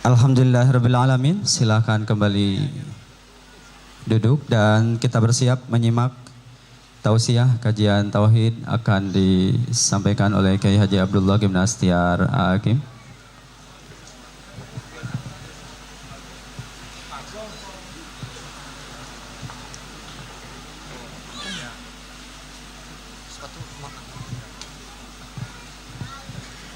Alhamdulillahirabbil alamin. Silakan kembali duduk dan kita bersiap menyimak tausiah kajian tauhid akan disampaikan oleh Kiai Haji Abdullah Gimnastiar Hakim.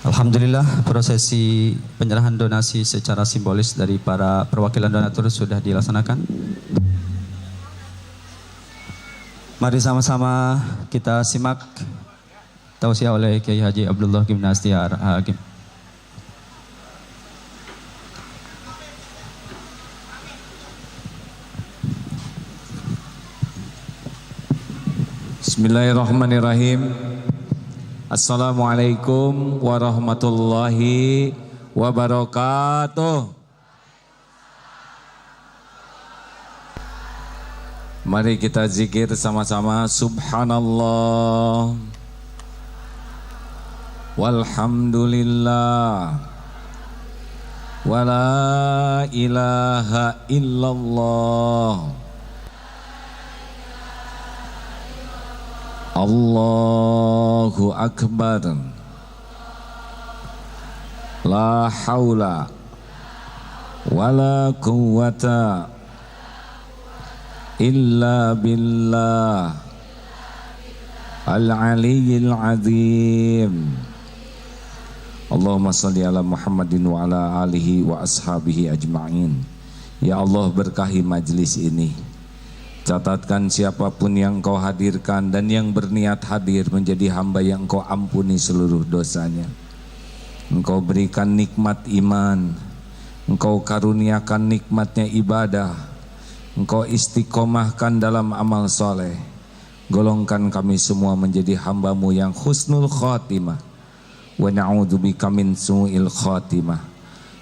Alhamdulillah, prosesi penyerahan donasi secara simbolis dari para perwakilan donatur sudah dilaksanakan. Mari sama-sama kita simak tausiah oleh Kiai Haji Abdullah Gimnastiar Hakim. Bismillahirrahmanirrahim. Assalamualaikum warahmatullahi wabarakatuh. Mari kita zikir sama-sama. Subhanallah, walhamdulillah, wala ilaha illallah, Allahu Akbar, la haula wala quwwata illa billah al-aliyyil azim. Allahumma salli ala Muhammadin wa ala alihi wa ashabihi ajma'in. Ya Allah, berkahi majlis ini. Catatkan siapapun yang Engkau hadirkan dan yang berniat hadir menjadi hamba yang Engkau ampuni seluruh dosanya. Engkau berikan nikmat iman, Engkau karuniakan nikmatnya ibadah, Engkau istiqomahkan dalam amal soleh. Golongkan kami semua menjadi hamba-Mu yang husnul khatimah. Wa na'udzubika min su'il khatimah.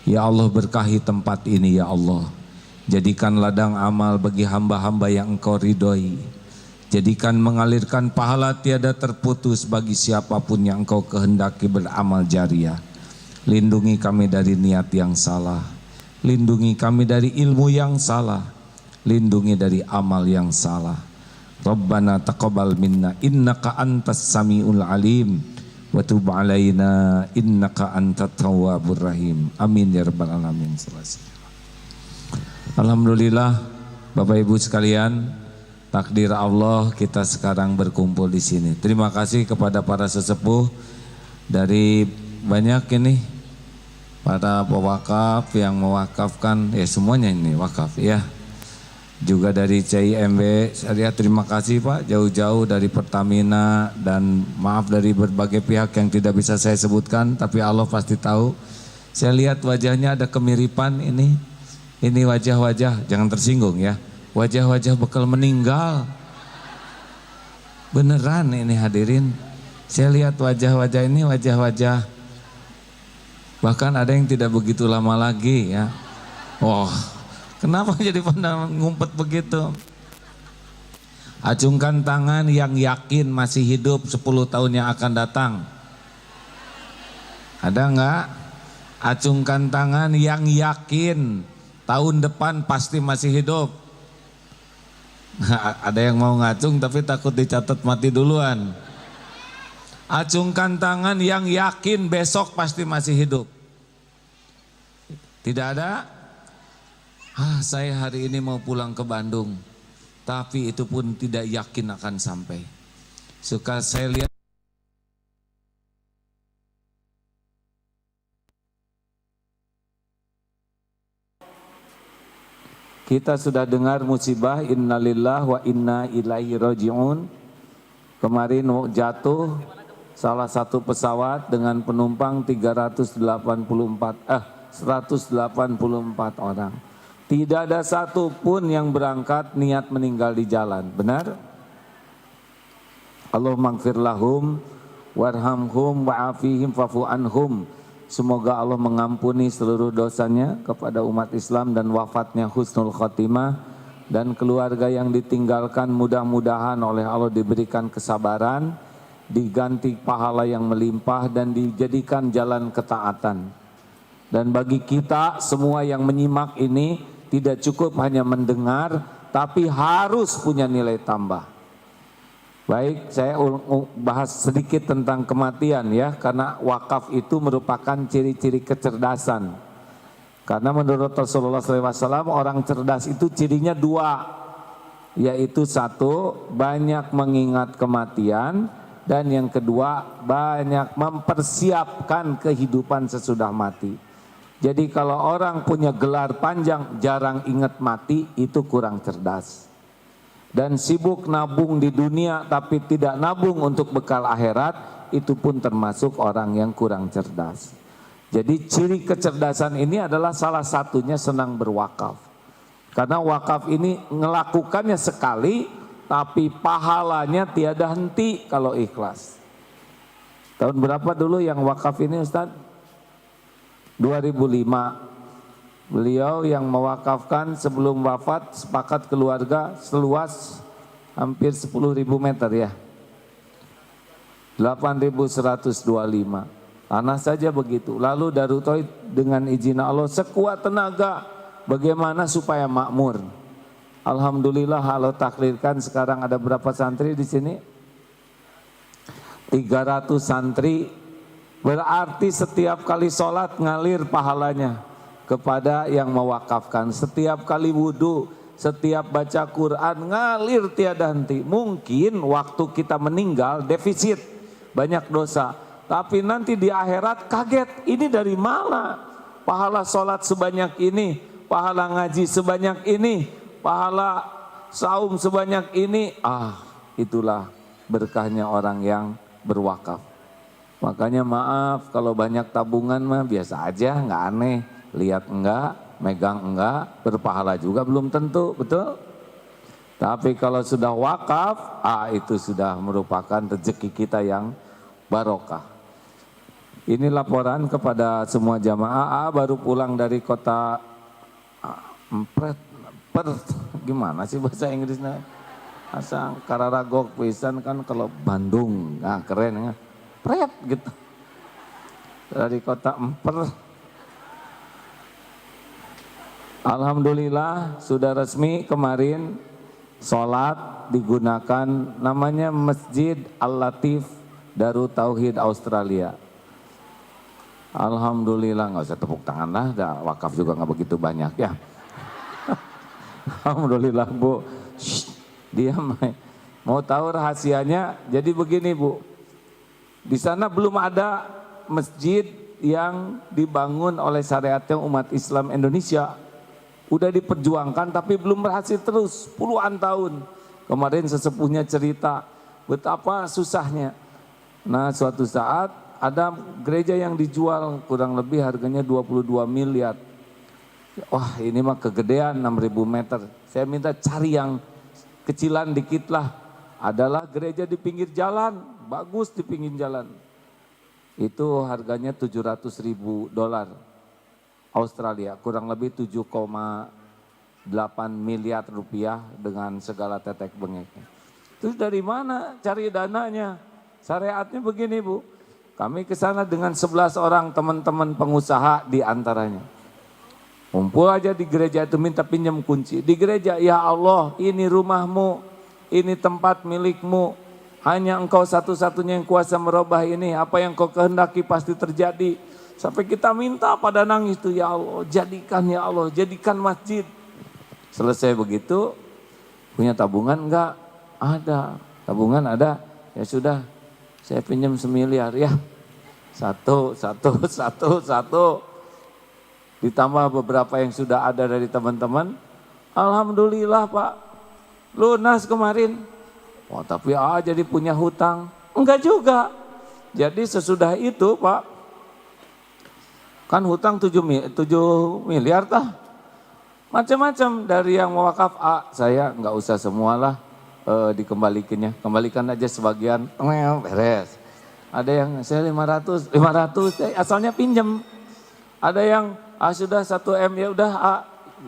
Ya Allah, berkahi tempat ini ya Allah. Jadikan ladang amal bagi hamba-hamba yang Engkau ridhoi. Jadikan mengalirkan pahala tiada terputus bagi siapapun yang Engkau kehendaki beramal jariah. Lindungi kami dari niat yang salah. Lindungi kami dari ilmu yang salah. Lindungi dari amal yang salah. Rabbana taqabbal minna innaka antas samiul alim. Wa tub alaina innaka antat tawwabur rahim. Amin ya rabbal alamin. Selesai. Alhamdulillah, Bapak Ibu sekalian, takdir Allah kita sekarang berkumpul di sini. Terima kasih kepada para sesepuh dari banyak ini, para pewakaf yang mewakafkan, ya semuanya ini wakaf ya. Juga dari CIMB, saya terima kasih Pak, jauh-jauh dari Pertamina dan maaf dari berbagai pihak yang tidak bisa saya sebutkan, tapi Allah pasti tahu. Saya lihat wajahnya ada kemiripan ini. Ini wajah-wajah, jangan tersinggung ya, wajah-wajah bekal meninggal. Beneran ini hadirin. Saya lihat wajah-wajah ini wajah-wajah, bahkan ada yang tidak begitu lama lagi ya. Wah, kenapa jadi pada ngumpet begitu? Acungkan tangan yang yakin masih hidup 10 tahun yang akan datang. Ada enggak? Acungkan tangan yang yakin tahun depan pasti masih hidup. Ada yang mau ngacung tapi takut dicatat mati duluan. Acungkan tangan yang yakin besok pasti masih hidup. Tidak ada? Saya hari ini mau pulang ke Bandung, tapi itu pun tidak yakin akan sampai. Suka saya lihat kita sudah dengar musibah innalillah wa inna ilaihi raji'un. Kemarin jatuh salah satu pesawat dengan penumpang 184 orang. Tidak ada satu pun yang berangkat niat meninggal di jalan. Benar? Allahumma ighfir lahum warhamhum wa'afihim fa'fu anhum. Semoga Allah mengampuni seluruh dosanya kepada umat Islam dan wafatnya husnul khotimah, dan keluarga yang ditinggalkan mudah-mudahan oleh Allah diberikan kesabaran, diganti pahala yang melimpah dan dijadikan jalan ketaatan. Dan bagi kita semua yang menyimak ini tidak cukup hanya mendengar, tapi harus punya nilai tambah. Baik, saya bahas sedikit tentang kematian ya, karena wakaf itu merupakan ciri-ciri kecerdasan. Karena menurut Rasulullah SAW orang cerdas itu cirinya dua, yaitu satu, banyak mengingat kematian, dan yang kedua, banyak mempersiapkan kehidupan sesudah mati. Jadi kalau orang punya gelar panjang, jarang ingat mati, itu kurang cerdas. Dan sibuk nabung di dunia tapi tidak nabung untuk bekal akhirat, itu pun termasuk orang yang kurang cerdas. Jadi ciri kecerdasan ini adalah salah satunya senang berwakaf. Karena wakaf ini ngelakukannya sekali, tapi pahalanya tiada henti kalau ikhlas. Tahun berapa dulu yang wakaf ini Ustaz? 2005. Beliau yang mewakafkan sebelum wafat, sepakat keluarga seluas hampir 10.000 meter ya. 8.125. Tanah saja begitu. Lalu Darut Tauhid dengan izin Allah sekuat tenaga bagaimana supaya makmur. Alhamdulillah Allah taklirkan sekarang ada berapa santri di sini? 300 santri. Berarti setiap kali sholat ngalir pahalanya kepada yang mewakafkan. Setiap kali wudhu, setiap baca Quran ngalir tiada henti. Mungkin waktu kita meninggal defisit, banyak dosa. Tapi nanti di akhirat kaget, ini dari mana? Pahala sholat sebanyak ini, pahala ngaji sebanyak ini, pahala saum sebanyak ini. Itulah berkahnya orang yang berwakaf. Makanya maaf kalau banyak tabungan mah biasa aja, nggak aneh. Lihat enggak, megang enggak, berpahala juga belum tentu, betul? Tapi kalau sudah wakaf, itu sudah merupakan rezeki kita yang barokah. Ini laporan kepada semua jamaah. Baru pulang dari kota gimana sih bahasa Inggrisnya? Asal Kararagok pisan kan kalau Bandung, keren ya. Pret gitu. Dari kota Emper. Alhamdulillah sudah resmi kemarin sholat digunakan namanya Masjid Al-Latif Darut Tauhid Australia. Alhamdulillah, nggak usah tepuk tangan lah, wakaf juga nggak begitu banyak ya. Alhamdulillah Bu. Diam. Mau tahu rahasianya? Jadi begini Bu. Di sana belum ada masjid yang dibangun oleh syariatnya umat Islam Indonesia. Udah diperjuangkan tapi belum berhasil terus puluhan tahun. Kemarin sesepuhnya cerita betapa susahnya. Nah suatu saat ada gereja yang dijual kurang lebih harganya 22 miliar. Wah ini mah kegedean 6.000 meter. Saya minta cari yang kecilan dikit lah. Adalah gereja di pinggir jalan, bagus di pinggir jalan. Itu harganya $700.000 Australia, kurang lebih 7,8 miliar rupiah dengan segala tetek bengeknya. Terus dari mana cari dananya? Syariatnya begini Bu, kami ke sana dengan 11 orang teman-teman pengusaha di antaranya. Kumpul aja di gereja itu minta pinjam kunci. Di gereja, ya Allah ini rumahmu, ini tempat milikmu. Hanya engkau satu-satunya yang kuasa merubah ini. Apa yang kau kehendaki pasti terjadi. Sampai kita minta pada nangis tuh, ya Allah jadikan, ya Allah jadikan masjid. Selesai begitu, punya tabungan enggak? Ada. Tabungan ada? Ya sudah, saya pinjam 1 miliar ya. Satu. Ditambah beberapa yang sudah ada dari teman-teman. Alhamdulillah Pak, lunas kemarin. Oh tapi jadi punya hutang. Enggak juga. Jadi sesudah itu Pak, kan hutang 7 miliar tah. Macam-macam dari yang mewakaf saya enggak usah semualah dikembalikannya. Kembalikan aja sebagian, beres. Ada yang saya 500 asalnya pinjam. Ada yang sudah 1 M ya udah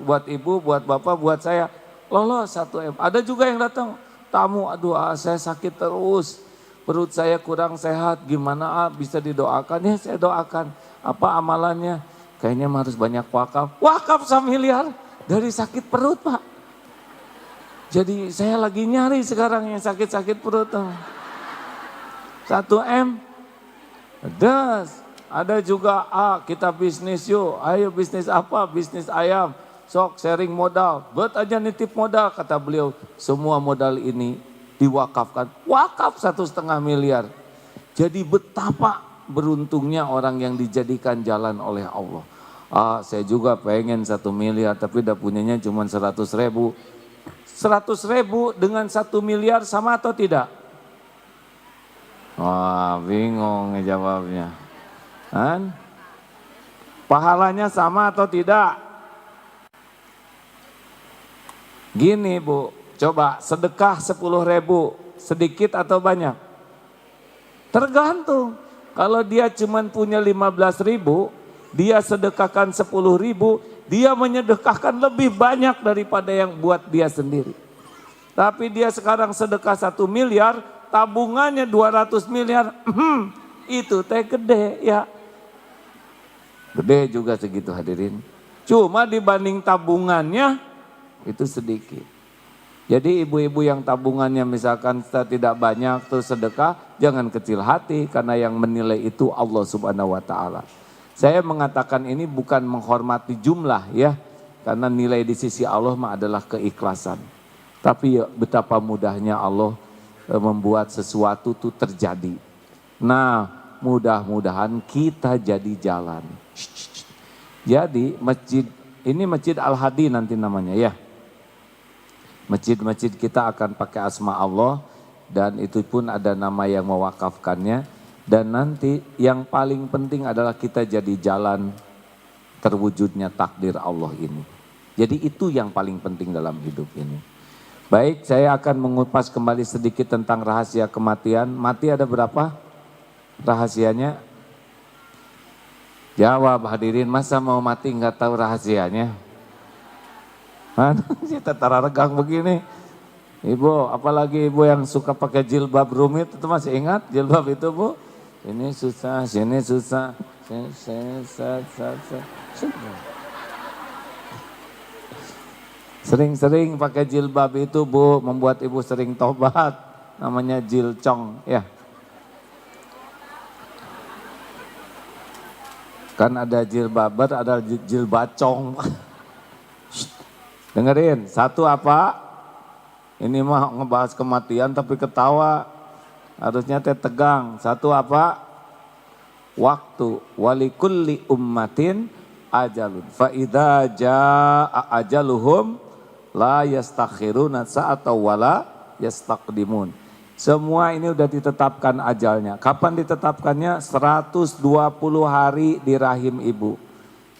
buat ibu, buat bapak, buat saya. Lolos 1 M. Ada juga yang datang tamu, aduh saya sakit terus, perut saya kurang sehat, gimana bisa didoakan? Ya saya doakan. Apa amalannya? kayaknya harus banyak wakaf. Wakaf 1 miliar dari sakit perut Pak. Jadi saya lagi nyari sekarang yang sakit-sakit perut. 1 M. Ada juga kita bisnis yuk. Ayo bisnis apa? Bisnis ayam. Sok sharing modal. Buat aja nitip modal kata beliau. Semua modal ini diwakafkan. Wakaf 1,5 miliar. Jadi betapa beruntungnya orang yang dijadikan jalan oleh Allah. Saya juga pengen 1 miliar tapi udah punyanya cuma 100.000. 100.000 dengan 1 miliar sama atau tidak? Wah, bingung jawabnya. Kan? Pahalanya sama atau tidak? Gini Bu, coba sedekah 10.000, sedikit atau banyak? Tergantung. Kalau dia cuma punya 15.000, dia sedekahkan 10.000, dia menyedekahkan lebih banyak daripada yang buat dia sendiri. Tapi dia sekarang sedekah 1 miliar, tabungannya 200 miliar, itu teh gede ya. Gede juga segitu hadirin. Cuma dibanding tabungannya, itu sedikit. Jadi ibu-ibu yang tabungannya misalkan tidak banyak terus sedekah, jangan kecil hati karena yang menilai itu Allah Subhanahu wa taala. Saya mengatakan ini bukan menghormati jumlah ya, karena nilai di sisi Allah mah adalah keikhlasan. Tapi ya, betapa mudahnya Allah membuat sesuatu itu terjadi. Nah, mudah-mudahan kita jadi jalan. Jadi masjid ini Masjid Al-Hadi nanti namanya ya. Masjid-masjid kita akan pakai asma Allah dan itu pun ada nama yang mewakafkannya. Dan nanti yang paling penting adalah kita jadi jalan terwujudnya takdir Allah ini. Jadi itu yang paling penting dalam hidup ini. Baik, saya akan mengupas kembali sedikit tentang rahasia kematian. Mati ada berapa rahasianya? Jawab hadirin, masa mau mati nggak tahu rahasianya? Kita tara regang begini. Ibu, apalagi ibu yang suka pakai jilbab rumit, itu masih ingat jilbab itu Bu? Ini susah, sini susah. Sering-sering pakai jilbab itu Bu, membuat ibu sering tobat. Namanya jilcong ya. Kan ada jilbaber, ada jilbacong. Dengerin, satu apa? Ini mah ngebahas kematian tapi ketawa. Harusnya teh tegang. Satu apa? Waktu. Walikulli ummatin ajalun. Fa idza jaa ajaluhum la yastakhiruna sa'ata wala yastaqdimun. Semua ini udah ditetapkan ajalnya. Kapan ditetapkannya? 120 hari di rahim ibu.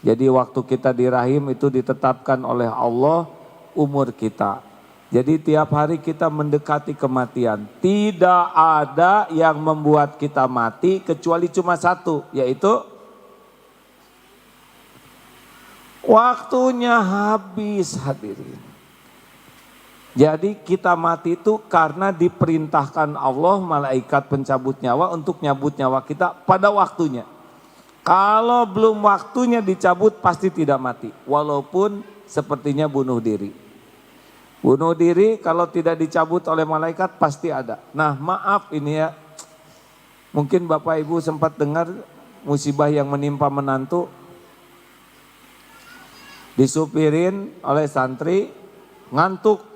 Jadi waktu kita di rahim itu ditetapkan oleh Allah umur kita. Jadi tiap hari kita mendekati kematian. Tidak ada yang membuat kita mati kecuali cuma satu, yaitu waktunya habis hadirin. Jadi kita mati itu karena diperintahkan Allah malaikat pencabut nyawa untuk nyabut nyawa kita pada waktunya. Kalau belum waktunya dicabut pasti tidak mati. Walaupun sepertinya bunuh diri. Bunuh diri kalau tidak dicabut oleh malaikat pasti ada. Nah maaf ini ya. Mungkin Bapak Ibu sempat dengar musibah yang menimpa menantu. Disupirin oleh santri, ngantuk.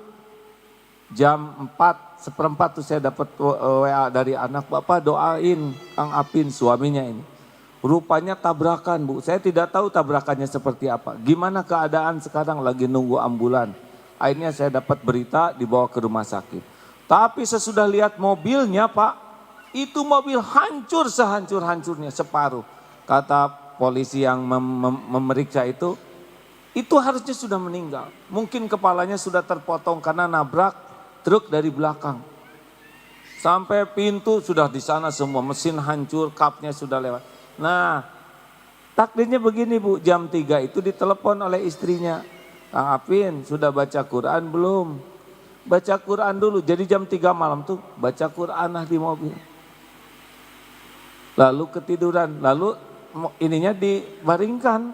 Jam 4:15 tuh saya dapat WA dari anak, Bapak doain Kang Apin suaminya ini. Rupanya tabrakan Bu, saya tidak tahu tabrakannya seperti apa. Gimana keadaan sekarang lagi nunggu ambulan. Akhirnya saya dapat berita dibawa ke rumah sakit. Tapi sesudah lihat mobilnya Pak, itu mobil hancur sehancur-hancurnya separuh. Kata polisi yang memeriksa itu harusnya sudah meninggal. Mungkin kepalanya sudah terpotong karena nabrak truk dari belakang. Sampai pintu sudah di sana semua, mesin hancur, kapnya sudah lewat. Nah, takdirnya begini Bu, jam 3 itu ditelepon oleh istrinya. Kang Apin, sudah baca Quran belum? Baca Quran dulu, jadi jam 3 malam tuh baca Quran di mobil. Lalu ketiduran, lalu ininya dibaringkan.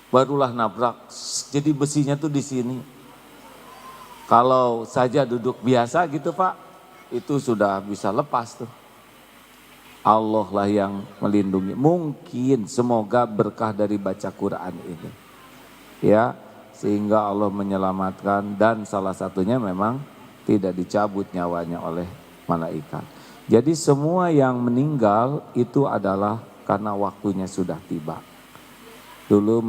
barulah nabrak. Jadi besinya tuh di sini. Kalau saja duduk biasa gitu Pak, itu sudah bisa lepas tuh. Allah lah yang melindungi. Mungkin semoga berkah dari baca Quran ini. Ya, sehingga Allah menyelamatkan dan salah satunya memang tidak dicabut nyawanya oleh malaikat. Jadi semua yang meninggal itu adalah karena waktunya sudah tiba. Dulu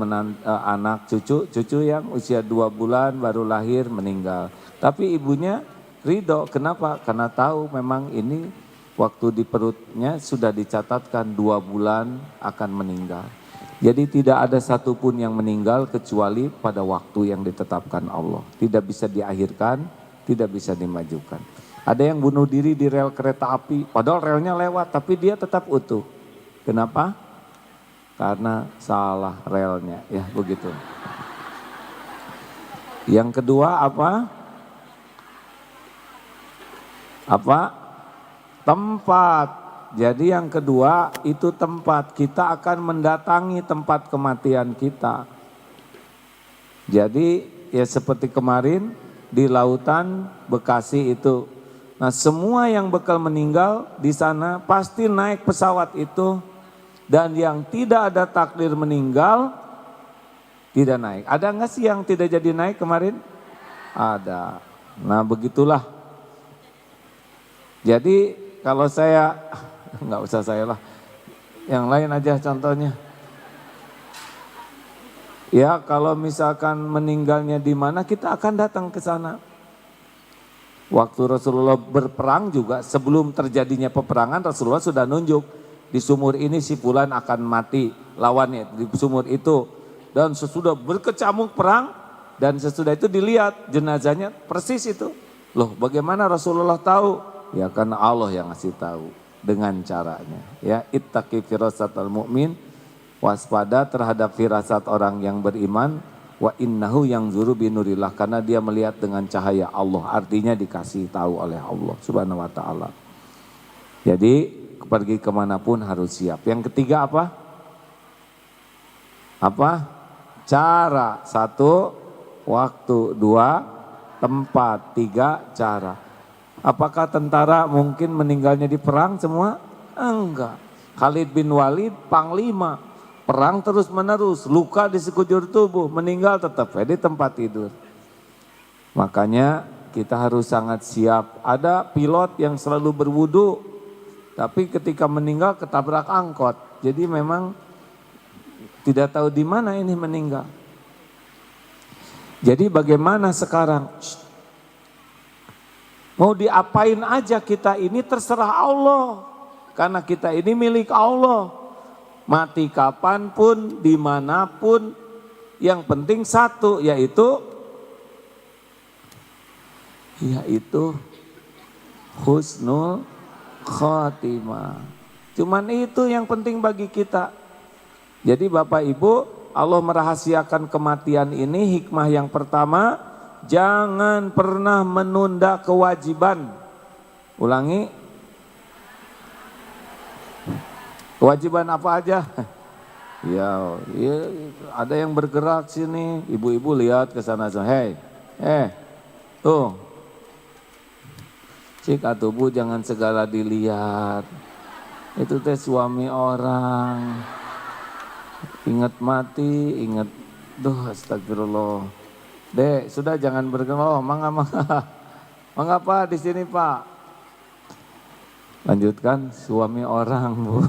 anak cucu yang usia 2 bulan baru lahir meninggal. Tapi ibunya ridho, kenapa? Karena tahu memang ini waktu di perutnya sudah dicatatkan 2 bulan akan meninggal. Jadi tidak ada satupun yang meninggal kecuali pada waktu yang ditetapkan Allah. Tidak bisa diakhirkan, tidak bisa dimajukan. Ada yang bunuh diri di rel kereta api, padahal relnya lewat tapi dia tetap utuh. Kenapa? Karena salah relnya, ya begitu. Yang kedua apa? Tempat. Jadi yang kedua itu tempat. Kita akan mendatangi tempat kematian kita. Jadi ya seperti kemarin di lautan Bekasi itu. Nah semua yang bakal meninggal di sana pasti naik pesawat itu. Dan yang tidak ada takdir meninggal, tidak naik. Ada nggak sih yang tidak jadi naik kemarin? Ada. Nah begitulah. Jadi kalau saya, nggak usah saya lah. Yang lain aja contohnya. Ya kalau misalkan meninggalnya di mana, kita akan datang ke sana. Waktu Rasulullah berperang juga, sebelum terjadinya peperangan, Rasulullah sudah nunjuk. Di sumur ini si fulan akan mati lawannya di sumur itu. Dan sesudah berkecamuk perang dan sesudah itu dilihat jenazahnya persis itu. Loh bagaimana Rasulullah tahu? Ya karena Allah yang ngasih tahu dengan caranya. Ya ittaqi firasatal mu'min, waspada terhadap firasat orang yang beriman. Wa innahu yanzuru binurillah, karena dia melihat dengan cahaya Allah. Artinya dikasih tahu oleh Allah subhanahu wa ta'ala. Jadi pergi kemanapun harus siap. Yang ketiga apa? Cara. 1, waktu. 2, tempat. 3, cara. Apakah tentara mungkin meninggalnya di perang semua? Enggak. Khalid bin Walid panglima. Perang terus menerus. Luka di sekujur tubuh. Meninggal tetap di tempat tidur. Makanya kita harus sangat siap. Ada pilot yang selalu berwudu. Tapi ketika meninggal ketabrak angkot. Jadi memang tidak tahu di mana ini meninggal. Jadi bagaimana sekarang? Mau diapain aja kita ini terserah Allah. Karena kita ini milik Allah. Mati kapanpun, dimanapun. Yang penting satu, yaitu husnul khotimah. Cuman itu yang penting bagi kita. Jadi Bapak Ibu, Allah merahasiakan kematian ini, hikmah yang pertama, jangan pernah menunda kewajiban. Ulangi. Kewajiban apa aja? Ya, ada yang bergerak sini, ibu-ibu lihat ke sana. Hei, tuh. Cik atuh Bu, jangan segala dilihat. Itu teh suami orang. Ingat mati, ingat. Astagfirullah. Dek, sudah jangan bergerak. Mangga. Mangga Pak, di sini Pak. Lanjutkan, suami orang Bu.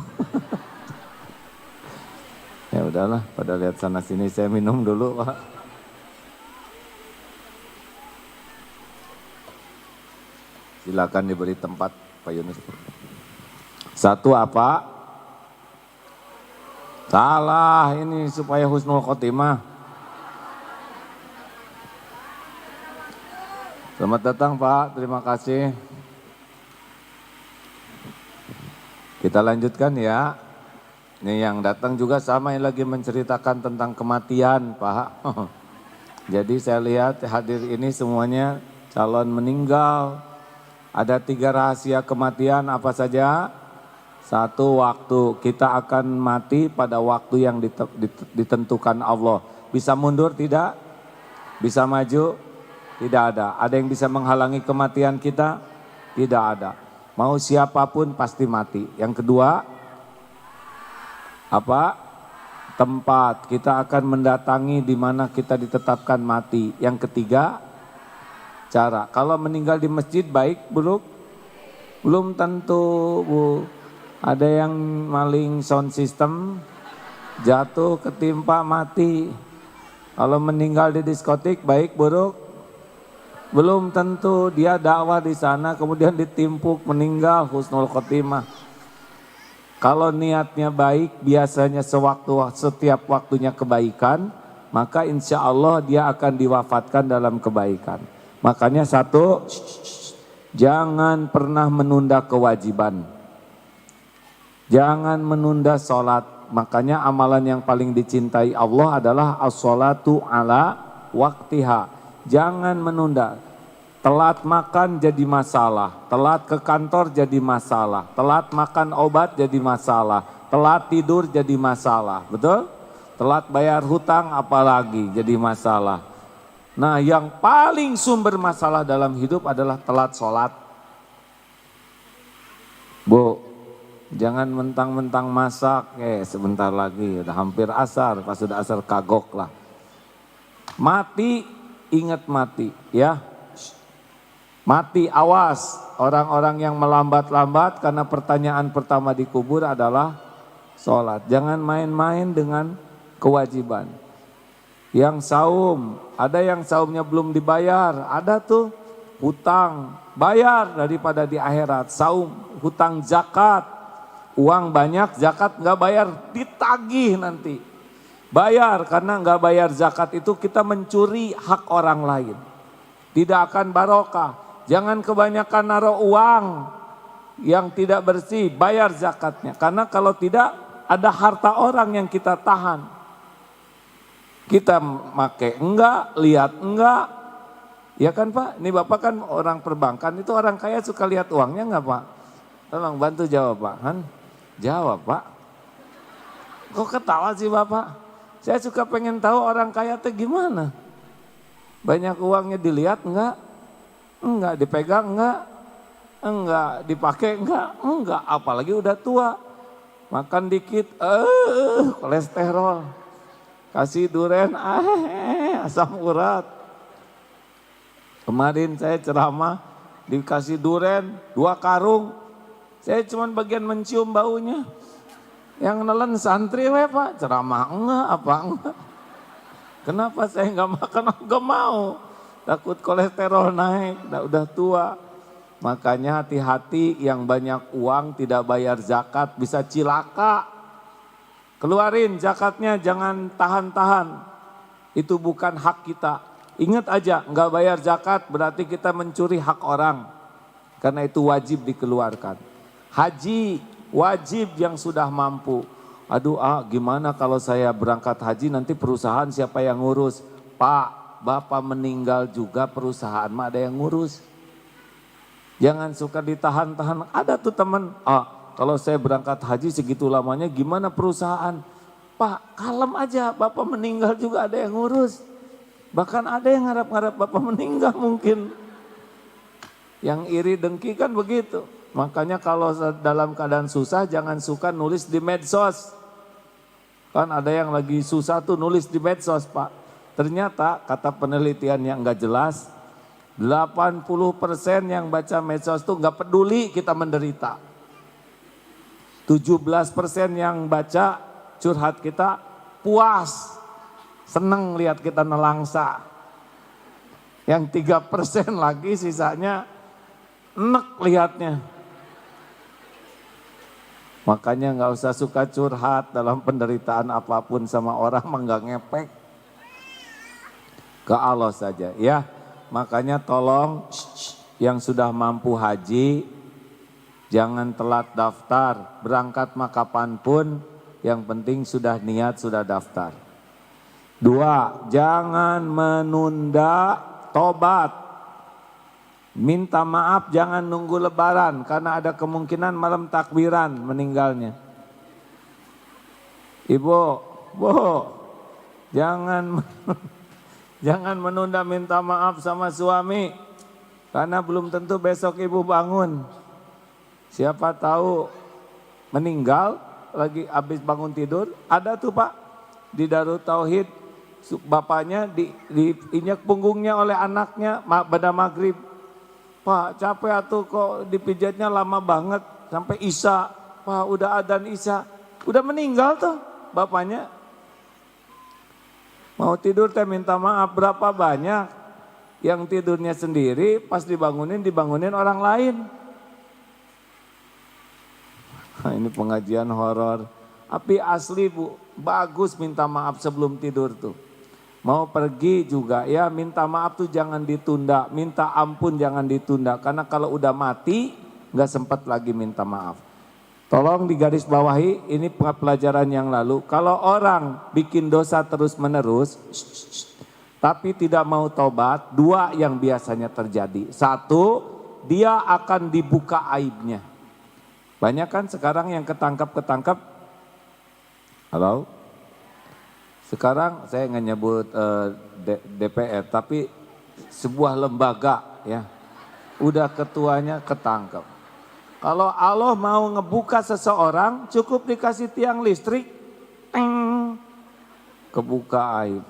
Ya udahlah, pada lihat sana sini, saya minum dulu Pak. Silakan diberi tempat Pak Yunus. 1 apa? Salah ini supaya husnul khotimah. Selamat datang Pak, terima kasih. Kita lanjutkan ya. Ini yang datang juga sama yang lagi menceritakan tentang kematian Pak. Jadi saya lihat hadir ini semuanya calon meninggal. Ada 3 rahasia kematian apa saja? Satu waktu, kita akan mati pada waktu yang ditentukan Allah. Bisa mundur tidak? Bisa maju? Tidak ada. Ada yang bisa menghalangi kematian kita? Tidak ada. Mau siapapun pasti mati. Yang kedua, apa? Tempat. Kita akan mendatangi di mana kita ditetapkan mati. Yang ketiga, cara. Kalau meninggal di masjid baik, buruk? Belum tentu, Bu. Ada yang maling sound system, jatuh, ketimpa, mati. Kalau meninggal di diskotik baik, buruk? Belum tentu, dia dakwah di sana kemudian ditimpuk meninggal, husnul khotimah. Kalau niatnya baik, biasanya setiap waktunya kebaikan, maka insya Allah dia akan diwafatkan dalam kebaikan. Makanya satu, jangan pernah menunda kewajiban. Jangan menunda sholat. Makanya amalan yang paling dicintai Allah adalah as-sholatu ala waktiha. Jangan menunda. Telat makan jadi masalah. Telat ke kantor jadi masalah. Telat makan obat jadi masalah. Telat tidur jadi masalah. Betul? Telat bayar hutang apalagi jadi masalah. Nah, yang paling sumber masalah dalam hidup adalah telat sholat. Bu, jangan mentang-mentang masak, sebentar lagi udah hampir asar, pas sudah asar kagok lah. Mati, ingat mati ya. Mati, awas orang-orang yang melambat-lambat karena pertanyaan pertama di kubur adalah sholat. Jangan main-main dengan kewajiban. Yang saum, ada yang saumnya belum dibayar, ada tuh hutang, bayar daripada di akhirat. Saum, hutang zakat. Uang banyak, zakat nggak bayar, ditagih nanti. Bayar, karena nggak bayar zakat itu kita mencuri hak orang lain. Tidak akan barokah. Jangan kebanyakan naruh uang yang tidak bersih, bayar zakatnya. Karena kalau tidak, ada harta orang yang kita tahan. Kita make enggak, lihat enggak. Ya kan Pak, ini Bapak kan orang perbankan, itu orang kaya suka lihat uangnya enggak Pak? Tolong bantu jawab Pak. Jawab Pak. Kok ketawa sih Bapak? Saya suka pengen tahu orang kaya itu gimana. Banyak uangnya dilihat enggak? Enggak. Dipegang enggak? Enggak. Dipakai enggak? Enggak. Apalagi udah tua. Makan dikit, kolesterol. Kasih duren, asam urat. Kemarin saya ceramah, dikasih duren 2 karung. Saya cuma bagian mencium baunya. Yang nelen santri Pak, ceramah enggak, apa enggak. Kenapa saya enggak makan, enggak mau. Takut kolesterol naik, udah tua. Makanya hati-hati yang banyak uang tidak bayar zakat, bisa cilaka. Keluarin zakatnya, jangan tahan-tahan. Itu bukan hak kita. Ingat aja, enggak bayar zakat berarti kita mencuri hak orang. Karena itu wajib dikeluarkan. Haji wajib yang sudah mampu. Aduh gimana kalau saya berangkat haji nanti perusahaan siapa yang ngurus? Pak, Bapak meninggal juga perusahaan mah ada yang ngurus. Jangan suka ditahan-tahan. Ada tuh teman, kalau saya berangkat haji segitu lamanya gimana perusahaan? Pak, kalem aja, Bapak meninggal juga ada yang ngurus. Bahkan ada yang ngarap-ngarap Bapak meninggal mungkin. Yang iri dengki kan begitu. Makanya kalau dalam keadaan susah jangan suka nulis di medsos. Kan ada yang lagi susah tuh nulis di medsos Pak. Ternyata kata penelitian yang enggak jelas, 80% yang baca medsos tuh enggak peduli kita menderita. 17% yang baca curhat kita puas, seneng lihat kita nelangsa. Yang 3% lagi sisanya enek lihatnya. Makanya nggak usah suka curhat dalam penderitaan apapun sama orang, nggak ngepek. Ke Allah saja ya. Makanya tolong yang sudah mampu haji, jangan telat daftar. Berangkat mah kapanpun, yang penting sudah niat, sudah daftar. 2, jangan menunda tobat. Minta maaf jangan nunggu lebaran karena ada kemungkinan malam takbiran meninggalnya. Ibu, Bu, jangan jangan menunda minta maaf sama suami karena belum tentu besok ibu bangun. Siapa tahu meninggal lagi habis bangun tidur. Ada tuh Pak di Darut Tauhid, bapaknya diinjak punggungnya oleh anaknya pada maghrib. Pak capek atuh kok dipijatnya lama banget sampai isya. Pak udah adzan isya, udah meninggal tuh bapaknya. Mau tidur teh minta maaf, berapa banyak yang tidurnya sendiri pas dibangunin orang lain. Nah, ini pengajian horor. Tapi asli Bu, bagus minta maaf sebelum tidur tuh. Mau pergi juga ya minta maaf tuh jangan ditunda, minta ampun jangan ditunda. Karena kalau udah mati nggak sempat lagi minta maaf. Tolong digaris bawahi, ini pelajaran yang lalu. Kalau orang bikin dosa terus menerus, tapi tidak mau tobat, dua yang biasanya terjadi. Satu, dia akan dibuka aibnya. Banyak kan sekarang yang ketangkap. Halo? Sekarang saya nggak nyebut DPR, tapi sebuah lembaga ya, udah ketuanya ketangkap. Kalau Allah mau ngebuka seseorang, cukup dikasih tiang listrik, kebuka aib.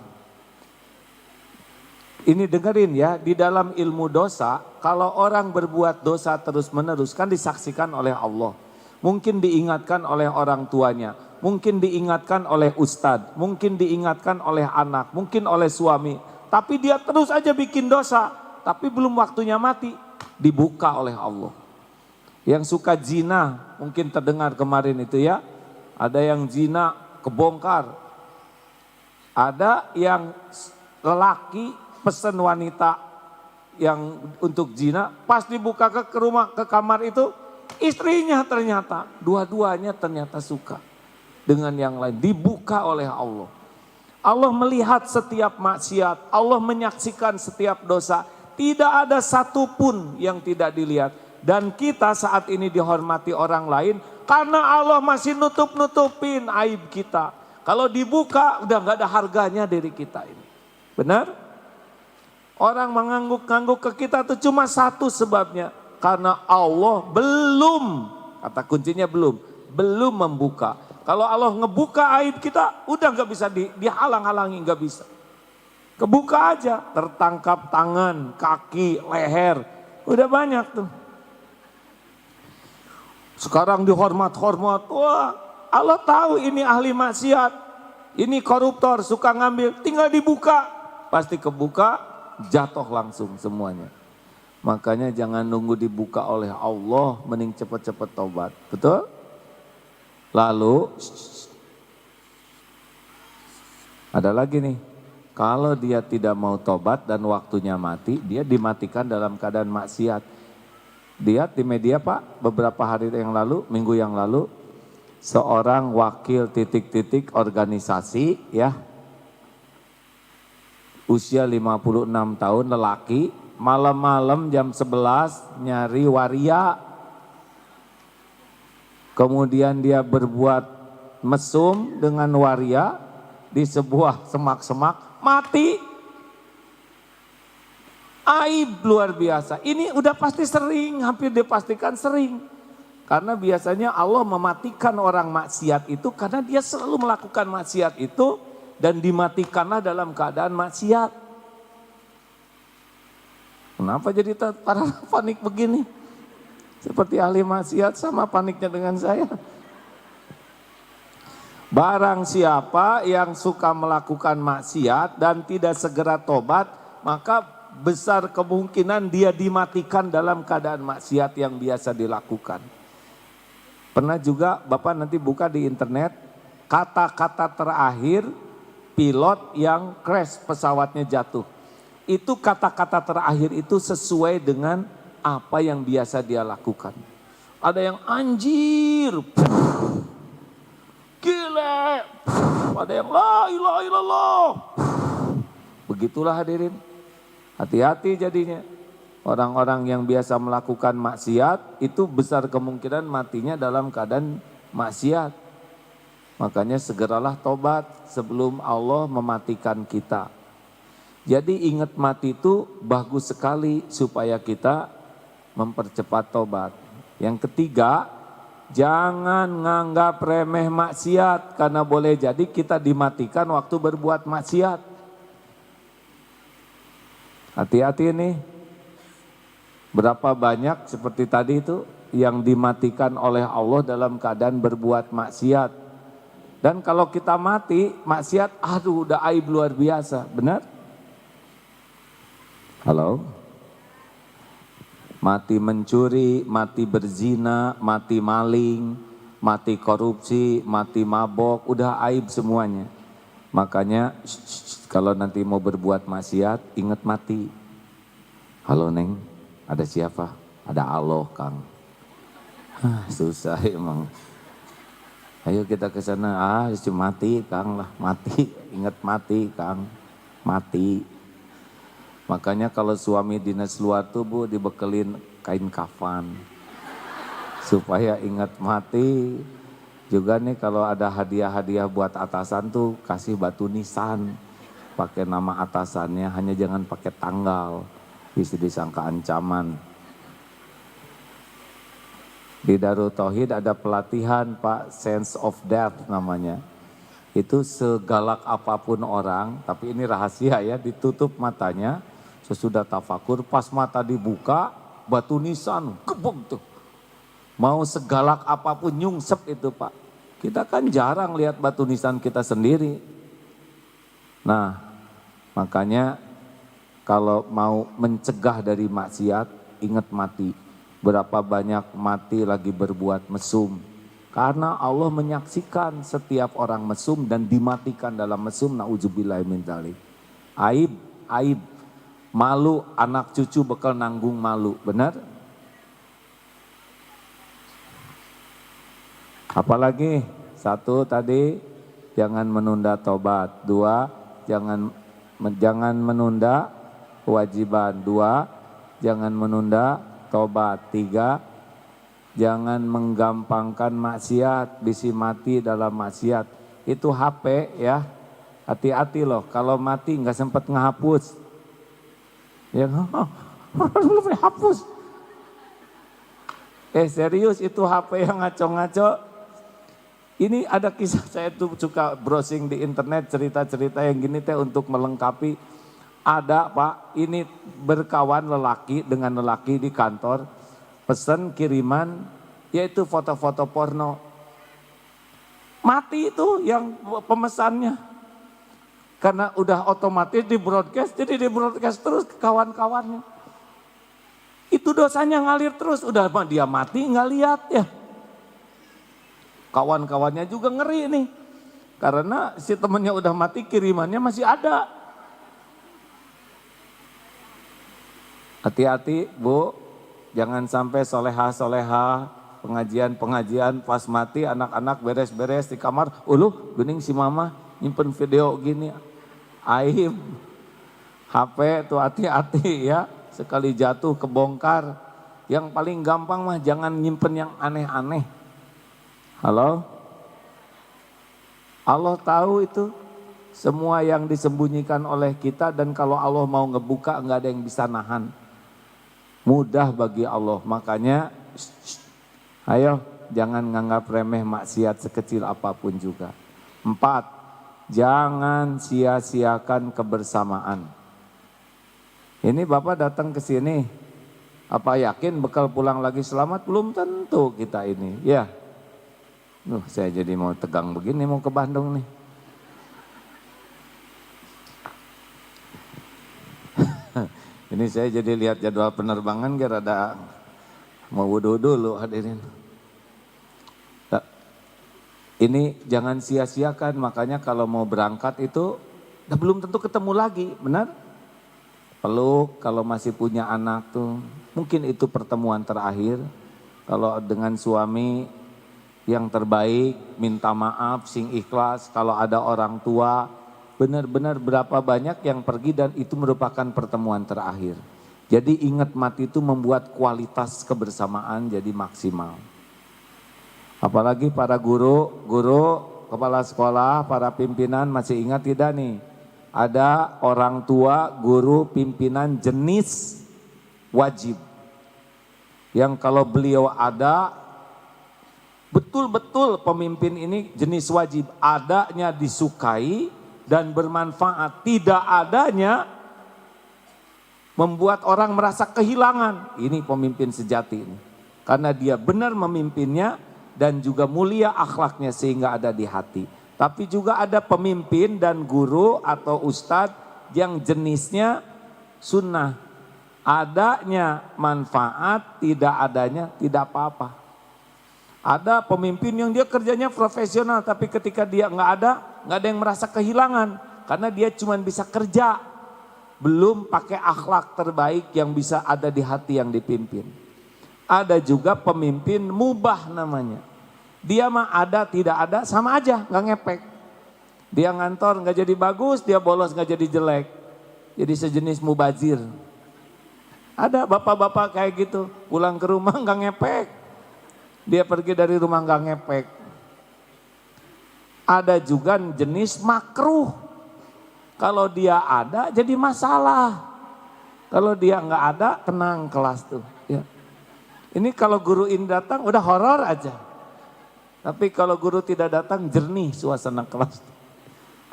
Ini dengerin ya, di dalam ilmu dosa, kalau orang berbuat dosa terus menerus kan disaksikan oleh Allah. Mungkin diingatkan oleh orang tuanya, mungkin diingatkan oleh ustadz, mungkin diingatkan oleh anak, mungkin oleh suami. Tapi dia terus aja bikin dosa, tapi belum waktunya mati, dibuka oleh Allah. Yang suka zina, mungkin terdengar kemarin itu ya, ada yang zina kebongkar. Ada yang lelaki pesen wanita yang untuk zina, pas dibuka ke rumah, ke kamar itu, istrinya ternyata, dua-duanya ternyata suka dengan yang lain, dibuka oleh Allah. Allah melihat setiap maksiat, Allah menyaksikan setiap dosa, tidak ada satupun yang tidak dilihat. Dan kita saat ini dihormati orang lain, karena Allah masih nutup-nutupin aib kita. Kalau dibuka, udah gak ada harganya diri kita ini. Benar? Orang mengangguk-angguk ke kita itu cuma satu sebabnya. Karena Allah belum, kata kuncinya belum membuka. Kalau Allah ngebuka aib kita, udah gak bisa dihalang-halangi, gak bisa. Kebuka aja, tertangkap tangan, kaki, leher, udah banyak tuh. Sekarang dihormat-hormat, wah Allah tahu ini ahli maksiat, ini koruptor, suka ngambil, tinggal dibuka. Pasti kebuka, jatuh langsung semuanya. Makanya jangan nunggu dibuka oleh Allah, mending cepat-cepat tobat. Betul? Lalu ada lagi nih, kalau dia tidak mau tobat dan waktunya mati, dia dimatikan dalam keadaan maksiat. Lihat di media Pak, beberapa hari yang lalu, minggu yang lalu, seorang wakil titik-titik organisasi ya, usia 56 tahun, lelaki, malam-malam jam 11 nyari waria. Kemudian dia berbuat mesum dengan waria di sebuah semak-semak, mati. Aib luar biasa. Ini udah pasti sering, hampir dipastikan sering. Karena biasanya Allah mematikan orang maksiat itu karena dia selalu melakukan maksiat itu dan dimatikanlah dalam keadaan maksiat. Kenapa jadi para panik begini? Seperti ahli maksiat sama paniknya dengan saya. Barang siapa yang suka melakukan maksiat dan tidak segera tobat, maka besar kemungkinan dia dimatikan dalam keadaan maksiat yang biasa dilakukan. Pernah juga Bapak nanti buka di internet, kata-kata terakhir pilot yang crash pesawatnya jatuh. Itu kata-kata terakhir itu sesuai dengan apa yang biasa dia lakukan. Ada yang anjir, gile, ada yang la ilaha illallah. Begitulah hadirin. Hati-hati jadinya. Orang-orang yang biasa melakukan maksiat itu besar kemungkinan matinya dalam keadaan maksiat. Makanya segeralah tobat sebelum Allah mematikan kita. Jadi ingat mati itu bagus sekali supaya kita mempercepat tobat. Yang ketiga, jangan nganggap remeh maksiat karena boleh jadi kita dimatikan waktu berbuat maksiat. Hati-hati nih. Berapa banyak seperti tadi itu yang dimatikan oleh Allah dalam keadaan berbuat maksiat. Dan kalau kita mati, maksiat, aduh udah aib luar biasa, benar? Halo? Mati mencuri, mati berzina, mati maling, mati korupsi, mati mabok, udah aib semuanya. Makanya kalau nanti mau berbuat maksiat, ingat mati. Halo Neng, ada siapa? Ada Allah Kang. Susah emang. Ayo kita ke sana, cuma mati Kang lah, mati, ingat mati Kang, mati. Makanya kalau suami dinas luar tuh Bu dibekelin kain kafan. Supaya ingat mati. Juga nih kalau ada hadiah-hadiah buat atasan tuh kasih batu nisan. Pakai nama atasannya, hanya jangan pakai tanggal. Bisa disangka ancaman. Di Darul Tauhid ada pelatihan Pak, sense of death namanya. Itu segalak apapun orang, tapi ini rahasia ya, ditutup matanya, sesudah tafakur, pas mata dibuka, batu nisan, gebuk tuh. Mau segalak apapun nyungsep itu Pak. Kita kan jarang lihat batu nisan kita sendiri. Nah, makanya kalau mau mencegah dari maksiat, ingat mati. Berapa banyak mati lagi berbuat mesum. Karena Allah menyaksikan setiap orang mesum dan dimatikan dalam mesum. Na'udzubillahi min dzalik. Aib, aib. Malu, anak cucu bakal nanggung malu. Benar? Apalagi? Satu tadi, jangan menunda tobat. Dua, jangan menunda kewajiban. Dua, jangan menunda tobat. Tiga, jangan menggampangkan maksiat, bisi mati dalam maksiat. Itu HP ya, hati-hati loh. Kalau mati nggak sempat ngehapus, ya belum hapus. Serius itu HP yang ngaco-ngaco. Ini ada kisah, saya tuh suka browsing di internet cerita-cerita yang gini teh untuk melengkapi. Ada Pak, ini berkawan lelaki dengan lelaki di kantor, pesan kiriman, yaitu foto-foto porno. Mati itu yang pemesannya. Karena udah otomatis di broadcast, jadi di broadcast terus ke kawan-kawannya. Itu dosanya ngalir terus, udah dia mati nggak lihat ya. Kawan-kawannya juga ngeri nih. Karena si temennya udah mati, kirimannya masih ada. Hati-hati Bu, jangan sampai soleha-soleha, pengajian-pengajian pas mati anak-anak beres-beres di kamar. Uluh, gening si mama nyimpen video gini. Aib. HP tuh hati-hati ya, sekali jatuh kebongkar. Yang paling gampang mah jangan nyimpen yang aneh-aneh. Halo? Allah tahu itu semua yang disembunyikan oleh kita, dan kalau Allah mau ngebuka nggak ada yang bisa nahan. Mudah bagi Allah, makanya ayo jangan nganggap remeh maksiat sekecil apapun juga. 4, jangan sia-siakan kebersamaan. Ini Bapak datang ke sini, apa yakin bekal pulang lagi selamat? Belum tentu kita ini, ya. Saya jadi mau tegang begini mau ke Bandung nih. Ini saya jadi lihat jadwal penerbangan kira ada mau wudhu dulu hadirin. Ini jangan sia-siakan, makanya kalau mau berangkat itu belum tentu ketemu lagi, benar? Peluk kalau masih punya anak tuh, mungkin itu pertemuan terakhir. Kalau dengan suami yang terbaik, minta maaf, sing ikhlas. Kalau ada orang tua, benar-benar berapa banyak yang pergi dan itu merupakan pertemuan terakhir. Jadi ingat mati itu membuat kualitas kebersamaan jadi maksimal. Apalagi para guru, kepala sekolah, para pimpinan masih ingat tidak nih? Ada orang tua, guru, pimpinan jenis wajib. Yang kalau beliau ada, betul-betul pemimpin ini jenis wajib. Adanya disukai dan bermanfaat, tidak adanya membuat orang merasa kehilangan. Ini pemimpin sejati ini. Karena dia benar memimpinnya dan juga mulia akhlaknya sehingga ada di hati. Tapi juga ada pemimpin dan guru atau ustadz yang jenisnya sunnah. Adanya manfaat, tidak adanya tidak apa-apa. Ada pemimpin yang dia kerjanya profesional tapi ketika dia nggak ada yang merasa kehilangan. Karena dia cuma bisa kerja. Belum pakai akhlak terbaik yang bisa ada di hati yang dipimpin. Ada juga pemimpin mubah namanya. Dia mah ada tidak ada sama aja, nggak ngepek. Dia ngantor nggak jadi bagus, dia bolos nggak jadi jelek. Jadi sejenis mubazir. Ada bapak-bapak kayak gitu, pulang ke rumah nggak ngepek. Dia pergi dari rumah nggak ngepek. Ada juga jenis makruh. Kalau dia ada jadi masalah. Kalau dia nggak ada tenang kelas tuh. Ya. Ini kalau guru ini datang udah horor aja. Tapi kalau guru tidak datang jernih suasana kelas.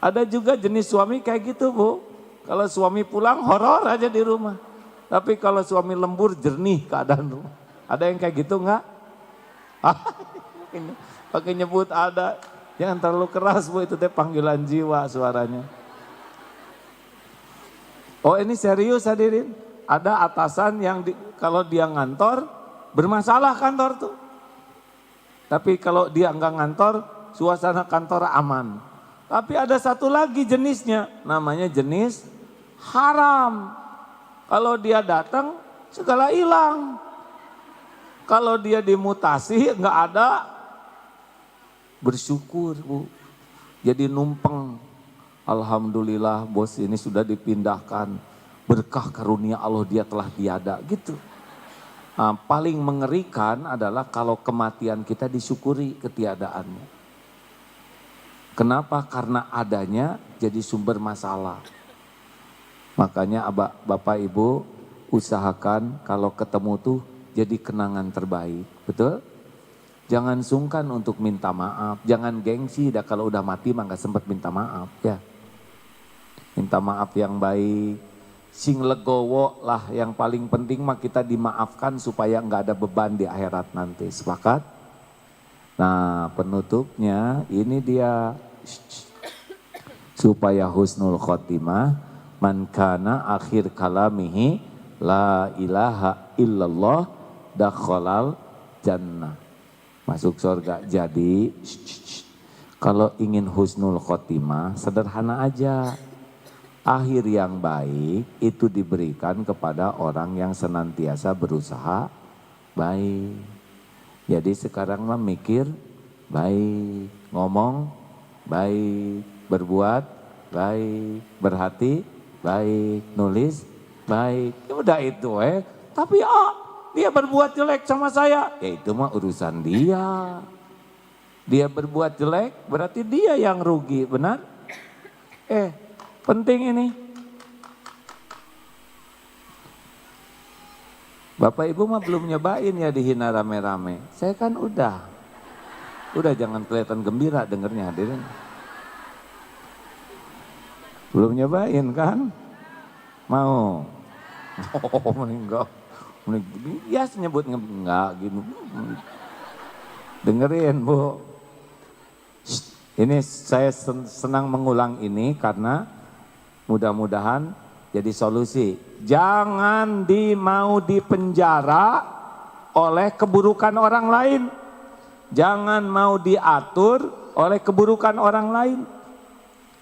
Ada juga jenis suami kayak gitu Bu. Kalau suami pulang horor aja di rumah. Tapi kalau suami lembur jernih keadaan rumah. Ada yang kayak gitu nggak? Pakai nyebut ada. Jangan terlalu keras Bu, itu teh panggilan jiwa suaranya. Oh ini serius hadirin, ada atasan yang kalau dia ngantor bermasalah kantor tuh. Tapi kalau dia enggak ngantor suasana kantor aman. Tapi ada satu lagi jenisnya namanya jenis haram. Kalau dia datang segala hilang. Kalau dia dimutasi enggak ada bersyukur Bu. Jadi numpeng. Alhamdulillah bos ini sudah dipindahkan, berkah karunia Allah dia telah tiada gitu. Nah, paling mengerikan adalah kalau kematian kita disyukuri ketiadaannya. Kenapa? Karena adanya jadi sumber masalah. Makanya Bapak Ibu usahakan kalau ketemu tuh jadi kenangan terbaik, betul? Jangan sungkan untuk minta maaf, jangan gengsi dah kalau udah mati mah gak sempat minta maaf ya. Minta maaf yang baik, sing legowo lah yang paling penting mah kita dimaafkan supaya nggak ada beban di akhirat nanti. Sepakat? Nah penutupnya ini dia supaya husnul khotimah man kana akhir kalamihi la ilaha illallah dakhalal jannah. Masuk surga. Jadi kalau ingin husnul khotimah sederhana aja. Akhir yang baik itu diberikan kepada orang yang senantiasa berusaha baik. Jadi sekarang mah mikir baik, ngomong baik, berbuat baik, berhati baik, nulis baik. Ya udah itu Tapi dia berbuat jelek sama saya, ya itu mah urusan dia. Dia berbuat jelek berarti dia yang rugi, benar? Penting ini. Bapak Ibu mah belum nyobain ya dihina rame-rame. Saya kan udah. Udah jangan kelihatan gembira dengernya hadirin. Belum nyobain kan? Mau? Oh meninggal. Ya nyebut enggak gini. Dengerin Bu. Ini saya senang mengulang ini karena mudah-mudahan jadi solusi. Jangan mau dipenjara oleh keburukan orang lain. Jangan mau diatur oleh keburukan orang lain.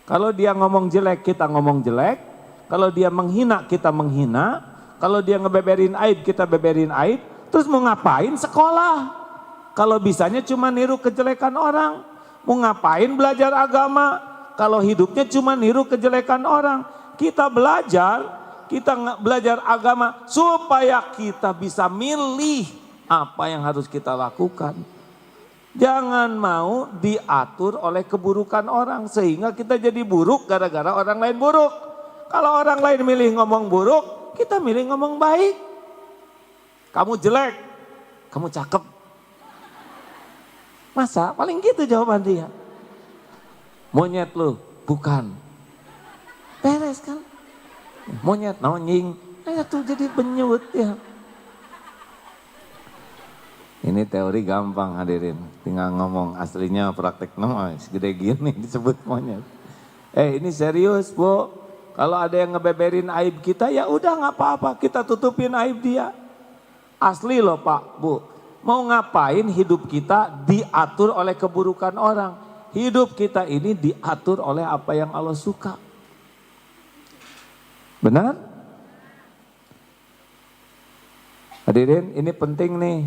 Kalau dia ngomong jelek, kita ngomong jelek. Kalau dia menghina, kita menghina. Kalau dia ngebeberin aib, kita beberin aib. Terus mau ngapain sekolah? Kalau bisanya cuma niru kejelekan orang. Mau ngapain belajar agama? Kalau hidupnya cuma niru kejelekan orang. Kita belajar kita belajar agama supaya kita bisa milih apa yang harus kita lakukan. Jangan mau diatur oleh keburukan orang sehingga kita jadi buruk gara-gara orang lain buruk. Kalau orang lain milih ngomong buruk, kita milih ngomong baik. Kamu jelek, kamu cakep. Masa? Paling gitu jawaban dia. Monyet lu, bukan. Beres kan? Monyet, nonying. Tuh jadi benyut ya. Ini teori gampang hadirin, tinggal ngomong, aslinya praktek nama segede gini disebut monyet. Ini serius Bu, kalau ada yang ngebeberin aib kita ya udah nggak apa-apa, kita tutupin aib dia. Asli loh Pak, Bu, mau ngapain hidup kita diatur oleh keburukan orang? Hidup kita ini diatur oleh apa yang Allah suka. Benar? Hadirin, ini penting nih.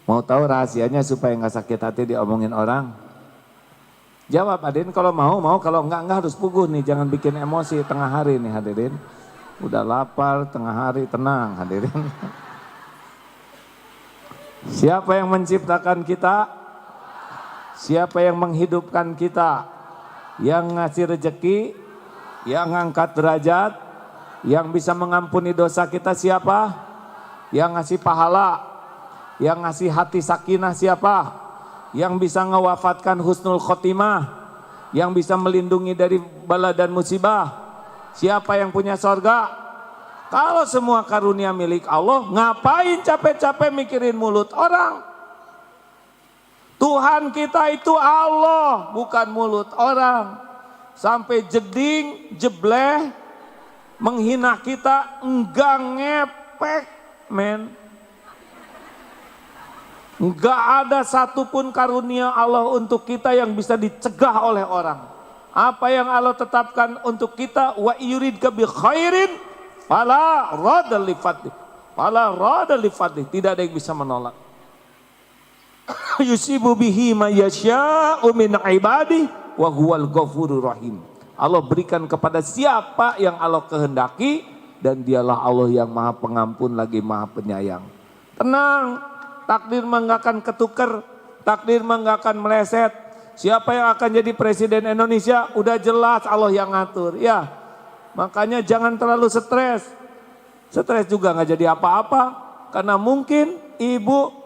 Mau tahu rahasianya supaya nggak sakit hati diomongin orang? Jawab hadirin, kalau mau, kalau enggak harus puguh nih, jangan bikin emosi tengah hari nih hadirin. Udah lapar tengah hari, tenang hadirin. Siapa yang menciptakan kita? Siapa yang menghidupkan kita? Yang ngasih rejeki, yang ngangkat derajat, yang bisa mengampuni dosa kita siapa? Yang ngasih pahala, yang ngasih hati sakinah siapa? Yang bisa ngewafatkan husnul khotimah, yang bisa melindungi dari bala dan musibah. Siapa yang punya sorga? Kalau semua karunia milik Allah, ngapain capek-capek mikirin mulut orang? Tuhan kita itu Allah, bukan mulut orang. Sampai jeding, jebleh, menghina kita, enggak ngepek, men. Enggak ada satupun karunia Allah untuk kita yang bisa dicegah oleh orang. Apa yang Allah tetapkan untuk kita, wa yuridka bi khairin fala radda li fadli. Fala radda li fadli, tidak ada yang bisa menolak. Yusibu bihi ma yasya'u min ibadi wa huwal ghafurur rahim. Allah berikan kepada siapa yang Allah kehendaki dan dialah Allah yang Maha Pengampun lagi Maha Penyayang. Tenang, takdir mah nggak akan ketuker, takdir mah nggak akan meleset. Siapa yang akan jadi presiden Indonesia udah jelas Allah yang ngatur ya. Makanya jangan terlalu stres. Stres juga nggak jadi apa-apa karena mungkin ibu